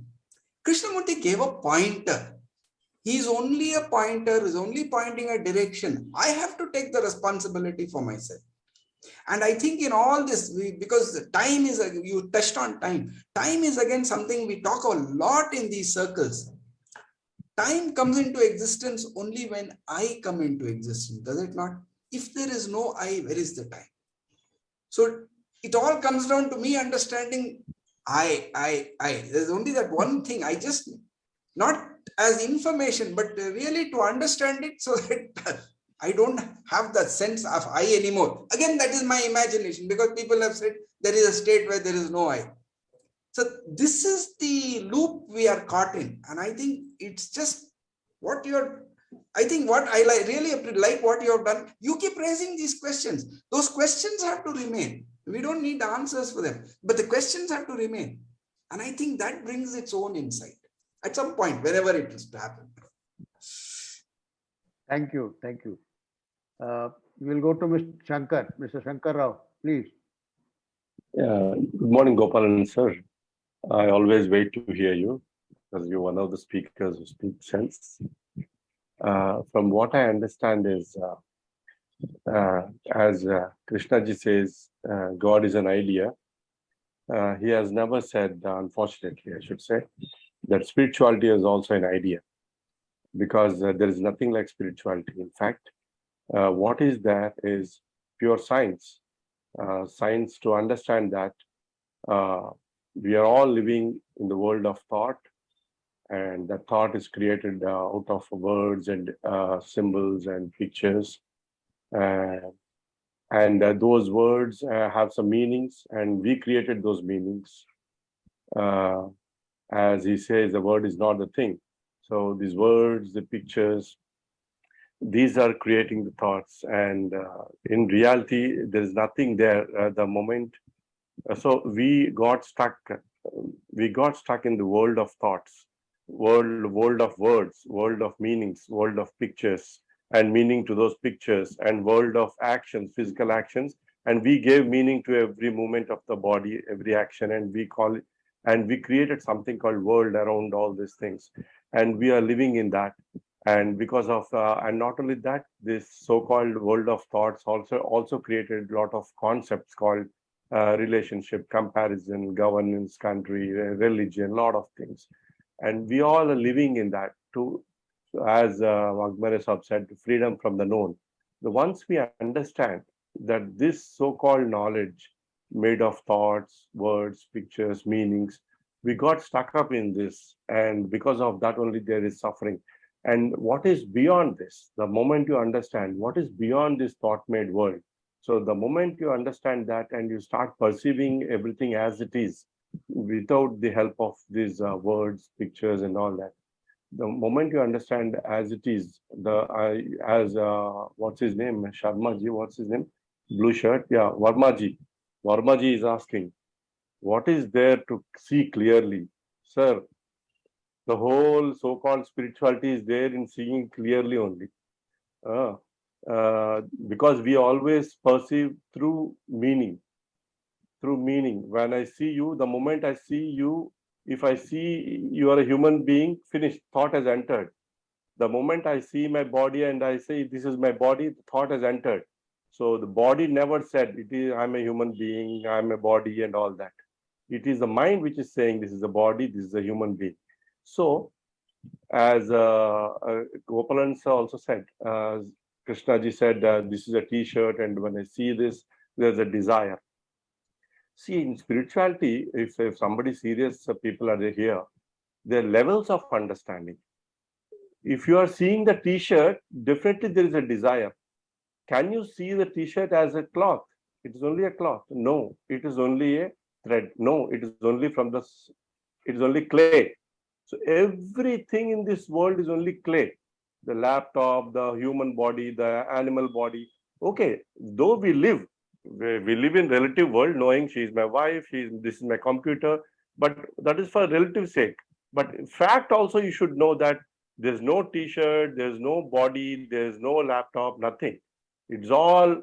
Krishnamurti gave a pointer. He's only a pointer, he's only pointing a direction. I have to take the responsibility for myself. And I think in all this, because time is, you touched on time. Time is again something we talk a lot in these circles. Time comes into existence only when I come into existence, does it not? If there is no I, where is the time? So it all comes down to me understanding I. There's only that one thing. I just, not as information, but really to understand it so that I don't have that sense of I anymore. Again, that is my imagination, because people have said there is a state where there is no I. So this is the loop we are caught in. And I think it's just what I really like what you have done. You keep raising these questions. Those questions have to remain. We don't need answers for them, but the questions have to remain. And I think that brings its own insight at some point, wherever it is to happen. Thank you. Thank you. We'll go to Mr. Shankar. Mr. Shankar Rao, please. Good morning, Gopalan sir. I always wait to hear you because you're one of the speakers who speak sense. From what I understand is, as Krishnaji says, God is an idea. He has never said, unfortunately, I should say, that spirituality is also an idea, because there is nothing like spirituality. In fact, what is there is pure science. Science to understand that we are all living in the world of thought, and that thought is created out of words and symbols and pictures. And those words have some meanings, and we created those meanings. As he says, the word is not the thing. So these words, the pictures, these are creating the thoughts. And in reality, there is nothing there at the moment. So we got stuck in the world of thoughts, world of words, world of meanings, world of pictures, and meaning to those pictures, and world of actions, physical actions. And we gave meaning to every movement of the body, every action, and we call it, and we created something called world around all these things. and we are living in that. And because of, and not only that, this so-called world of thoughts also created a lot of concepts called relationship, comparison, governance, country, religion, a lot of things. And we all are living in that too. As Agmare Sahib said, freedom from the known. Once we understand that this so-called knowledge made of thoughts, words, pictures, meanings, we got stuck up in this. And because of that only there is suffering. And what is beyond this? The moment you understand what is beyond this thought-made world. So the moment you understand that and you start perceiving everything as it is, without the help of these words, pictures, and all that, the moment you understand as it is, what's his name? Sharma ji, what's his name? Blue shirt, yeah, Verma ji. Verma ji is asking, what is there to see clearly? Sir, the whole so-called spirituality is there in seeing clearly only. Because we always perceive through meaning. Through meaning. When I see you, the moment I see you, if I see you are a human being, finished, thought has entered. The moment I see my body and I say, this is my body, the thought has entered. So the body never said, it is, I'm a human being, I'm a body and all that. It is the mind which is saying, this is a body, this is a human being. So, as Gopalan also said, Krishna ji said, this is a t-shirt, and when I see this, there's a desire. See, in spirituality, if somebody serious people are here, there are levels of understanding. If you are seeing the t-shirt, definitely there is a desire. Can you see the t-shirt as a cloth? It is only a cloth. No, it is only a thread. No, it is only it is only clay. So everything in this world is only clay. The laptop, the human body, the animal body. Okay, though we live in relative world, knowing she is my wife, this is my computer, but that is for relative sake. But in fact, also you should know that there's no t-shirt, there's no body, there's no laptop, nothing. It's all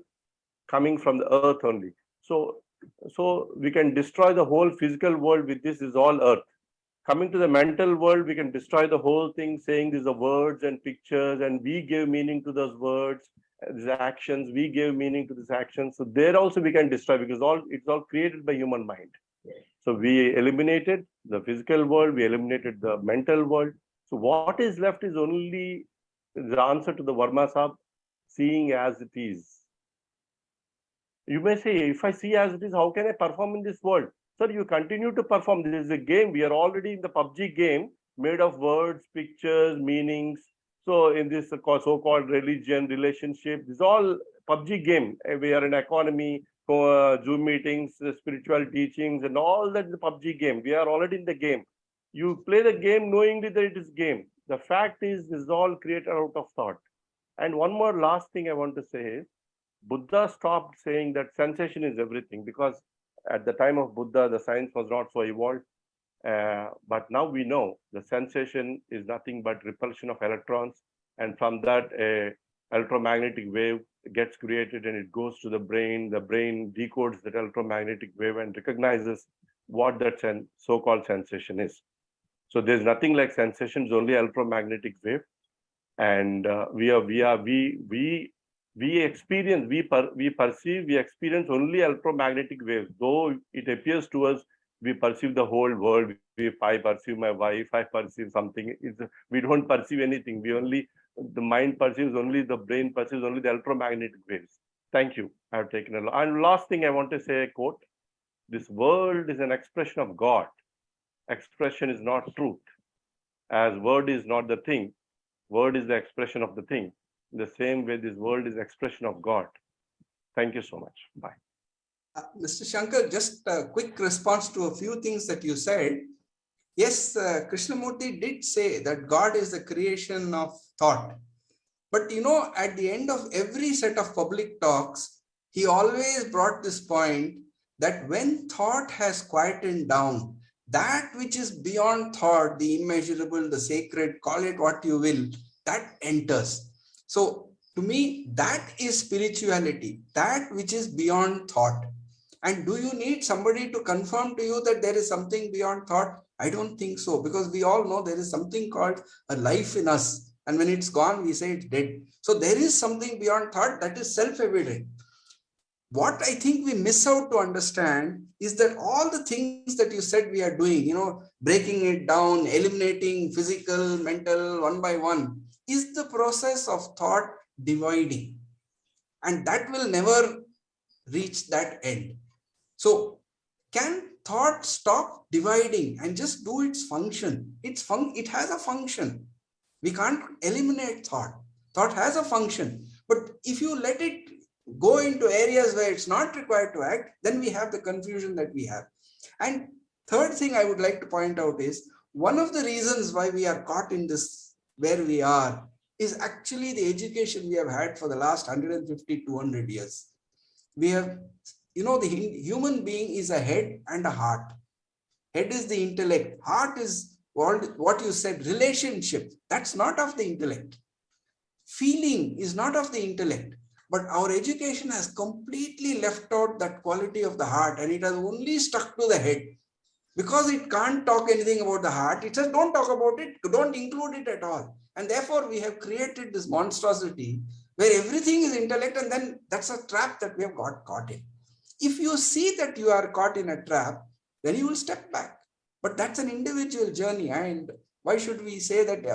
coming from the earth only. So we can destroy the whole physical world with this is all earth. Coming to the mental world, we can destroy the whole thing, saying these are words and pictures, and we give meaning to those words, these actions, we give meaning to these actions. So there also we can destroy, because it's all created by human mind. So we eliminated the physical world, we eliminated the mental world. So what is left is only the answer to the Verma Sahib, seeing as it is. You may say, if I see as it is, how can I perform in this world? Sir, you continue to perform. This is a game. We are already in the PUBG game made of words, pictures, meanings. So in this so-called religion, relationship, this is all PUBG game. We are in economy, Zoom meetings, spiritual teachings, and all that is the PUBG game. We are already in the game. You play the game knowingly that it is game. The fact is, this is all created out of thought. And one more last thing I want to say is, Buddha stopped saying that sensation is everything, because at the time of Buddha, the science was not so evolved. But now we know the sensation is nothing but repulsion of electrons. And from that, electromagnetic wave gets created and it goes to the brain. The brain decodes that electromagnetic wave and recognizes what that so-called sensation is. So there's nothing like sensations, only electromagnetic wave. And we experience, we perceive, we experience only electromagnetic waves. Though it appears to us, we perceive the whole world. If I perceive my wife, I perceive something. We don't perceive anything. The mind perceives only, the brain perceives only the electromagnetic waves. Thank you. I have taken a lot. And last thing I want to say, a quote. This world is an expression of God. Expression is not truth. As word is not the thing, word is the expression of the thing. In the same way, this world is expression of God. Thank you so much. Bye. Mr. Shankar, just a quick response to a few things that you said. Yes, Krishnamurti did say that God is the creation of thought. But you know, at the end of every set of public talks, he always brought this point that when thought has quietened down, that which is beyond thought, the immeasurable, the sacred, call it what you will, that enters. So to me, that is spirituality, that which is beyond thought. And do you need somebody to confirm to you that there is something beyond thought? I don't think so, because we all know there is something called a life in us. And when it's gone, we say it's dead. So there is something beyond thought that is self-evident. What I think we miss out to understand is that all the things that you said we are doing, breaking it down, eliminating physical, mental, one by one, is the process of thought dividing. And that will never reach that end. So can thought stop dividing and just do its function? It has a function. We can't eliminate thought. Thought has a function. But if you let it go into areas where it's not required to act, then we have the confusion that we have. And third thing I would like to point out is, one of the reasons why we are caught in this where we are is actually the education we have had for the last 150, 200 years. We have, the human being is a head and a heart. Head is the intellect. Heart is what you said, relationship. That's not of the intellect. Feeling is not of the intellect. But our education has completely left out that quality of the heart, and it has only stuck to the head. Because it can't talk anything about the heart, it says don't talk about it, don't include it at all. And therefore we have created this monstrosity where everything is intellect, and then that's a trap that we have got caught in. If you see that you are caught in a trap, then you will step back. But that's an individual journey, and why should we say that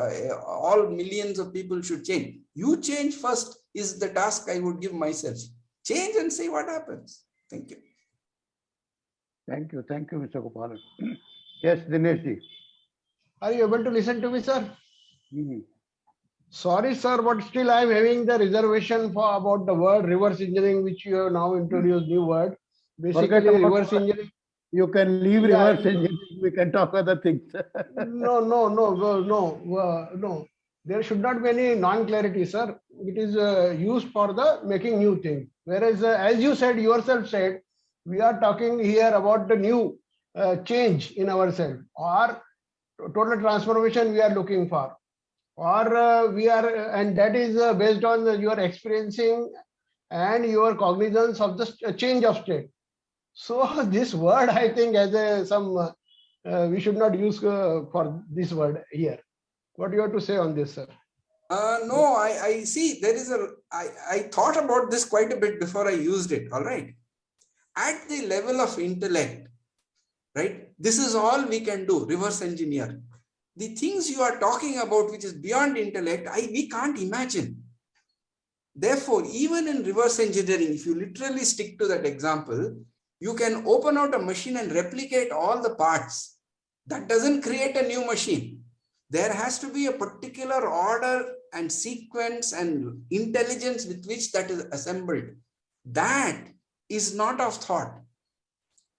all millions of people should change? You change first is the task I would give myself. Change and see what happens. Thank you. Thank you, Mr. Gopalan. Yes, Dineshji. Are you able to listen to me, sir? Sorry, sir, but still I am having the reservation about the word reverse engineering, which you have now introduced, new word. Basically, reverse engineering. You can leave reverse engineering. We can talk other things. No. There should not be any non-clarity, sir. It is used for the making new thing. Whereas, as you said, yourself said, we are talking here about the new change in ourselves, or total transformation we are looking for, or and that is based on your experiencing and your cognizance of the change of state. So this word, I think, as we should not use for this word here. What do you have to say on this, sir? No, I see there is I thought about this quite a bit before I used it. All right. At the level of intellect, right? This is all we can do, reverse engineer. The things you are talking about, which is beyond intellect, we can't imagine. Therefore, even in reverse engineering, if you literally stick to that example, you can open out a machine and replicate all the parts. That doesn't create a new machine. There has to be a particular order and sequence and intelligence with which that is assembled. That is not of thought,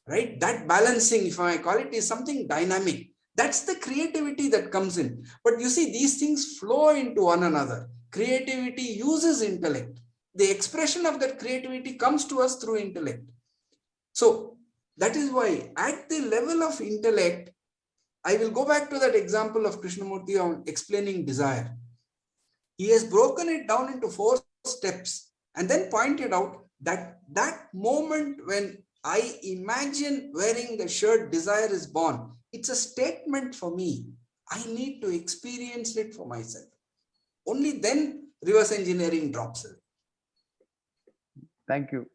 right? That balancing, if I call it, is something dynamic. That's the creativity that comes in. But you see, these things flow into one another. Creativity uses intellect. The expression of that creativity comes to us through intellect. So that is why at the level of intellect, I will go back to that example of Krishnamurti on explaining desire. He has broken it down into 4 steps and then pointed out that moment when I imagine wearing the shirt desire is born, it's a statement for me. I need to experience it for myself. Only then reverse engineering drops it. Thank you.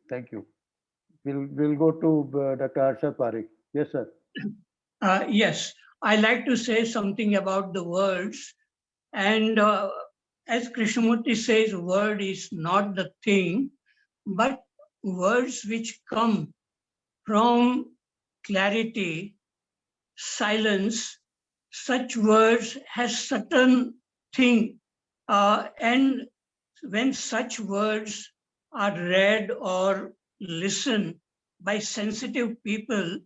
We'll go to Dr. Harshad Parikh. Yes, sir. Yes, I like to say something about the words. And as Krishnamurti says, word is not the thing, but words which come from clarity, silence, such words has certain thing. And when such words are read or listened by sensitive people,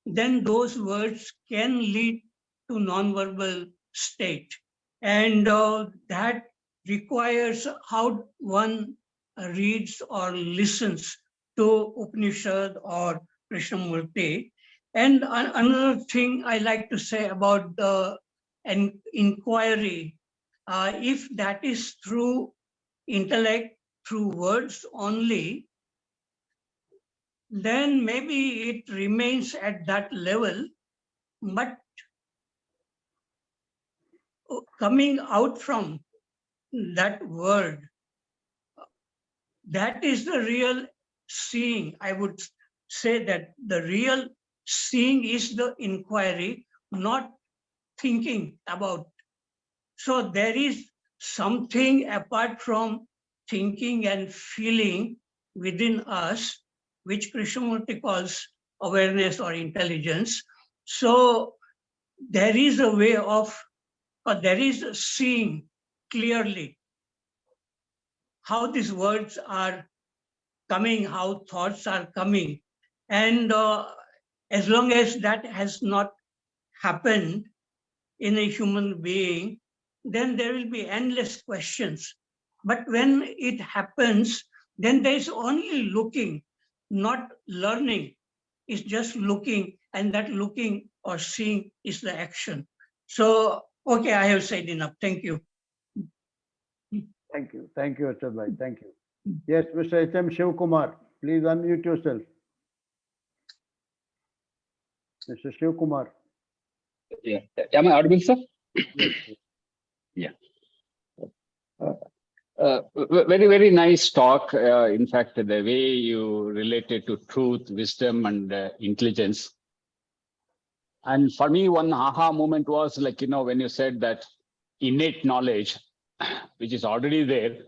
then those words can lead to non-verbal state. And that requires how one reads or listens to Upanishad or Krishnamurti. And another thing I like to say about the inquiry, if that is through intellect, through words only, then maybe it remains at that level. But coming out from that word, that is the real seeing. I would say that the real seeing is the inquiry, not thinking about. So there is something apart from thinking and feeling within us, which Krishnamurti calls awareness or intelligence. So there is a way of, or there is a seeing clearly how these words are coming, how thoughts are coming. And as long as that has not happened in a human being, then there will be endless questions. But when it happens, then there is only looking, not learning. It's just looking, and that looking or seeing is the action. So, okay, I have said enough. Thank you. Thank you. Thank you, Achal Bhai. Thank you. Yes, Mr. H.M. Shiv Kumar, please unmute yourself. Mr. Shiv Kumar. Yeah. Am I audible, sir? Yes. Yeah. Very, very nice talk. In fact, the way you related to truth, wisdom, and intelligence. And for me, one aha moment was like, when you said that innate knowledge, which is already there,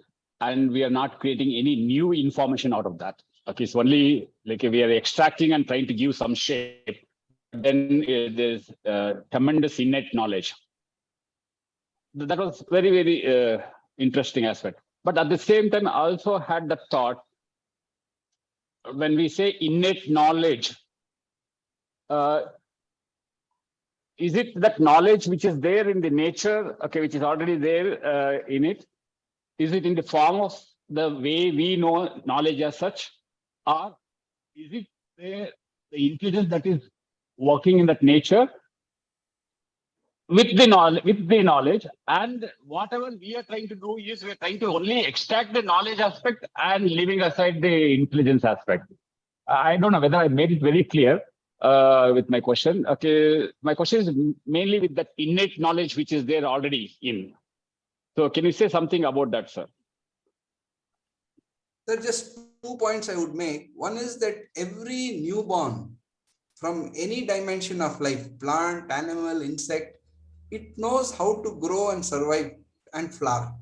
and we are not creating any new information out of that. Okay, it's only like we are extracting and trying to give some shape. Then there's tremendous innate knowledge. That was very, very interesting aspect. But at the same time, I also had the thought, when we say innate knowledge, is it that knowledge which is there in the nature, okay, which is already there in it? Is it in the form of the way we know knowledge as such? Or is it the intelligence that is working in that nature with the knowledge, and whatever we are trying to do is we're trying to only extract the knowledge aspect and leaving aside the intelligence aspect. I don't know whether I made it very clear with my question. Okay, my question is mainly with that innate knowledge which is there already in. So can you say something about that, sir? There are just 2 points I would make. One is that every newborn from any dimension of life, plant, animal, insect, it knows how to grow and survive and flower,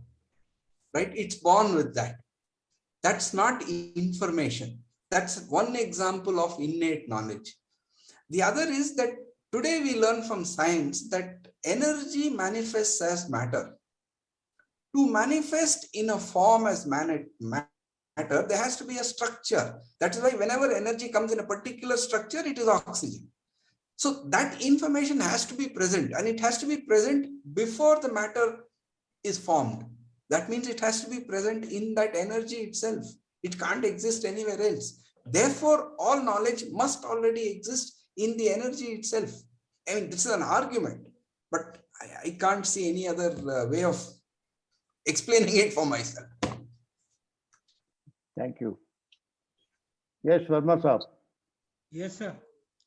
right? It's born with that. That's not information. That's one example of innate knowledge. The other is that today we learn from science that energy manifests as matter. To manifest in a form as matter, there has to be a structure. That is why whenever energy comes in a particular structure, it is oxygen. So that information has to be present, and it has to be present before the matter is formed. That means it has to be present in that energy itself. It can't exist anywhere else. Therefore, all knowledge must already exist in the energy itself. I mean, this is an argument, but I can't see any other way of explaining it for myself. Thank you. Yes, Verma Saab. Yes, sir.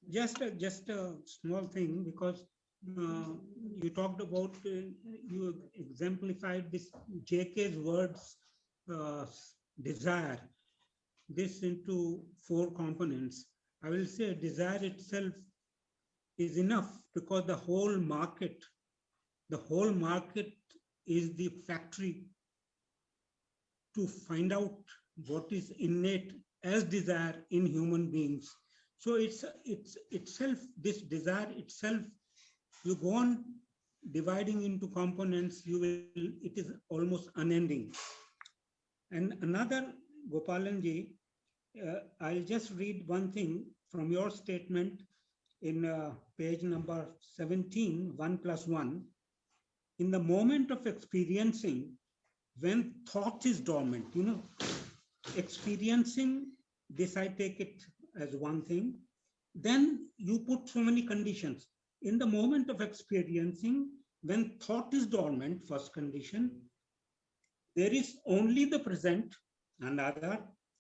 Just a small thing, because you talked about, you exemplified this JK's words, desire, this into 4 components. I will say desire itself is enough, because the whole market is the factory to find out what is innate as desire in human beings. So it's itself, this desire itself, you go on dividing into components, it is almost unending. And another, Gopalanji, I'll just read one thing from your statement in page number 17, 1+1. In the moment of experiencing, when thought is dormant, experiencing this, I take it as one thing. Then you put so many conditions. In the moment of experiencing, when thought is dormant, first condition, there is only the present. Another,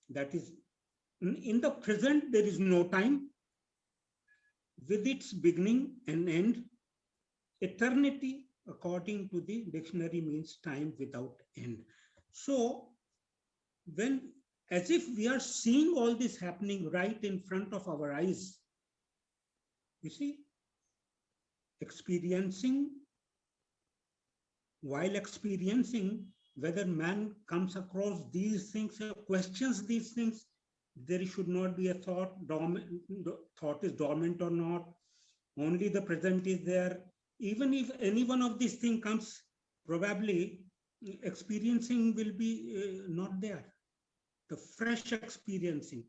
that is, in the present, there is no time with its beginning and end. Eternity according to the dictionary, means time without end. So when, as if we are seeing all this happening right in front of our eyes, you see, experiencing, while experiencing, whether man comes across these things or questions these things, there should not be a thought, thought is dormant or not, only the present is there. Even if any one of these things comes, probably experiencing will be not there. The fresh experiencing.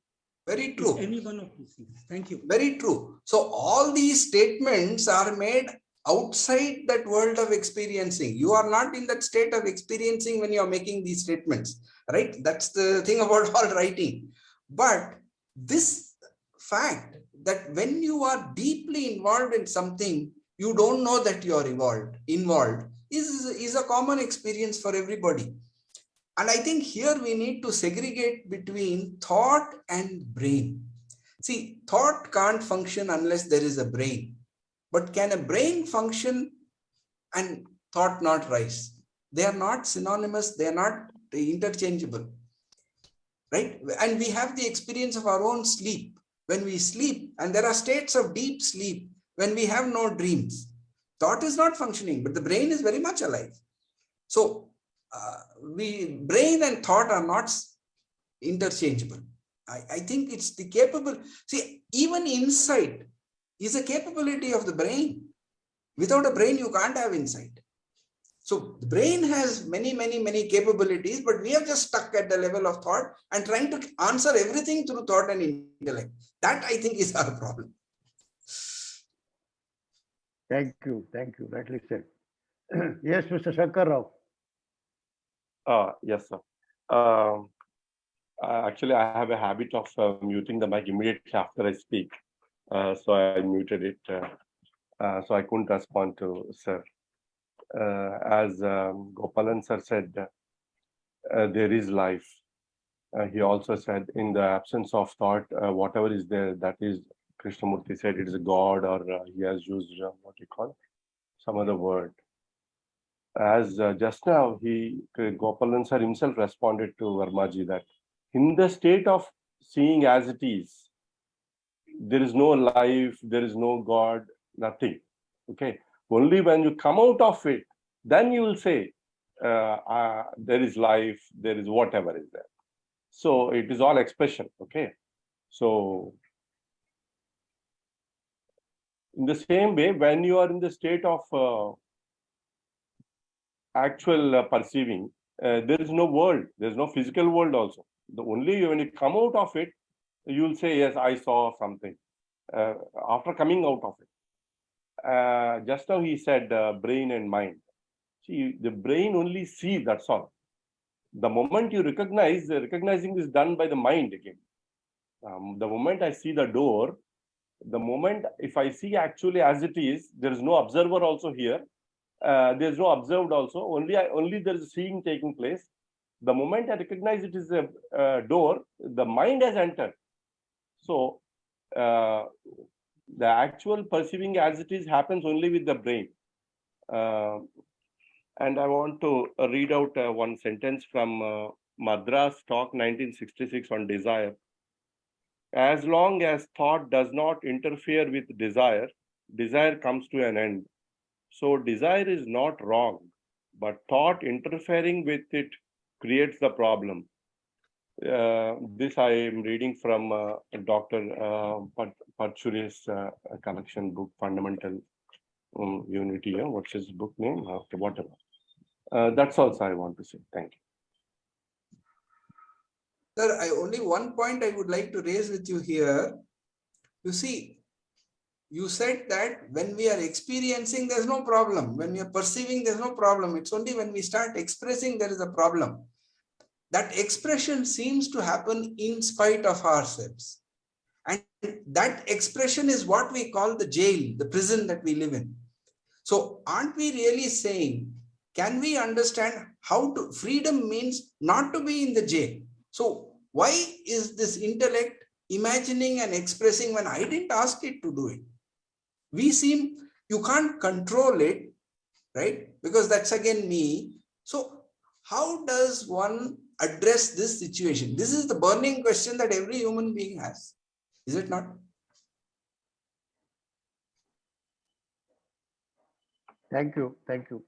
Very true. Any one of these things. Thank you. Very true. So all these statements are made outside that world of experiencing. You are not in that state of experiencing when you are making these statements, right? That's the thing about all writing. But this fact that when you are deeply involved in something, you don't know that you are involved is a common experience for everybody. And I think here we need to segregate between thought and brain. See, thought can't function unless there is a brain. But can a brain function and thought not rise? They are not synonymous. They are not interchangeable, right? And we have the experience of our own sleep. When we sleep, and there are states of deep sleep, when we have no dreams, thought is not functioning, but the brain is very much alive. So brain and thought are not interchangeable. I think it's the capable. See, even insight is a capability of the brain. Without a brain, you can't have insight. So the brain has many capabilities, but we have just stuck at the level of thought and trying to answer everything through thought and intellect. That, I think, is our problem. Thank you. Rightly said. Yes, Mr. Shankar Rao. Yes, sir. Actually, I have a habit of muting the mic immediately after I speak. So I muted it. So I couldn't respond to sir. As Gopalan sir said, there is life. He also said, in the absence of thought, whatever is there, that is, Krishnamurti said, it is a God, or he has used what you call some other word. As just now, Gopalan sir himself responded to Vermaji that in the state of seeing as it is, there is no life, there is no God, nothing. Okay. Only when you come out of it, then you will say, there is life, there is whatever is there. So it is all expression. Okay. So in the same way, when you are in the state of actual perceiving, there is no world, there is no physical world also. The only when you come out of it, you will say, yes, I saw something after coming out of it. Just now he said brain and mind. See, the brain only sees, that's all. The moment you recognize, the recognizing is done by the mind again. The moment I see the door, the moment if I see actually as it is, there is no observer also here. There is no observed also. Only there is seeing taking place. The moment I recognize it is a door, the mind has entered. So the actual perceiving as it is happens only with the brain. And I want to read out one sentence from Madras Talk 1966 on desire. As long as thought does not interfere with desire, desire comes to an end. So desire is not wrong, but thought interfering with it creates the problem. This I am reading from Dr. Parchuri's collection book, Fundamental Unity. What's his book name? Whatever. That's also I want to say. Thank you. Sir, only one point I would like to raise with you here. You see, you said that when we are experiencing, there's no problem. When we are perceiving, there's no problem. It's only when we start expressing, there is a problem. That expression seems to happen in spite of ourselves. And that expression is what we call the jail, the prison that we live in. So aren't we really saying, can we understand how to, freedom means not to be in the jail. So why is this intellect imagining and expressing when I didn't ask it to do it? We seem, you can't control it. right? Because that's again me. So how does one address this situation? This is the burning question that every human being has, is it not? Thank you. Thank you.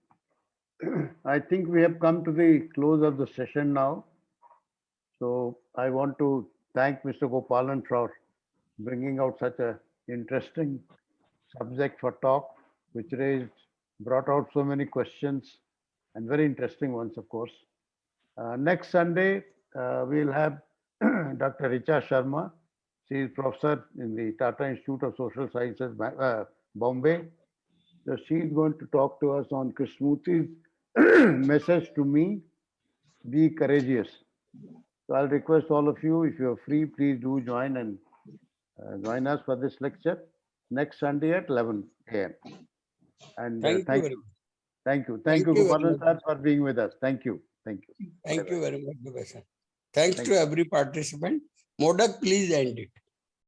I think we have come to the close of the session now. So I want to thank Mr. Gopalan for bringing out such a interesting subject for talk, which brought out so many questions and very interesting ones, of course. Next Sunday, we'll have Dr. Richa Sharma. She is professor in the Tata Institute of Social Sciences, Bombay. So she is going to talk to us on Krishnamurti's message to me, be courageous. So I'll request all of you, if you're free, please do join and join us for this lecture next Sunday at 11 a.m. And Thank you very much. Thank you. Thank Thank you, you very Gopalan much. sir, for being with us. Thank you. Thank you. Thank you very much, Dubey sir. Thanks Thank to you. every participant. Modak, please end it.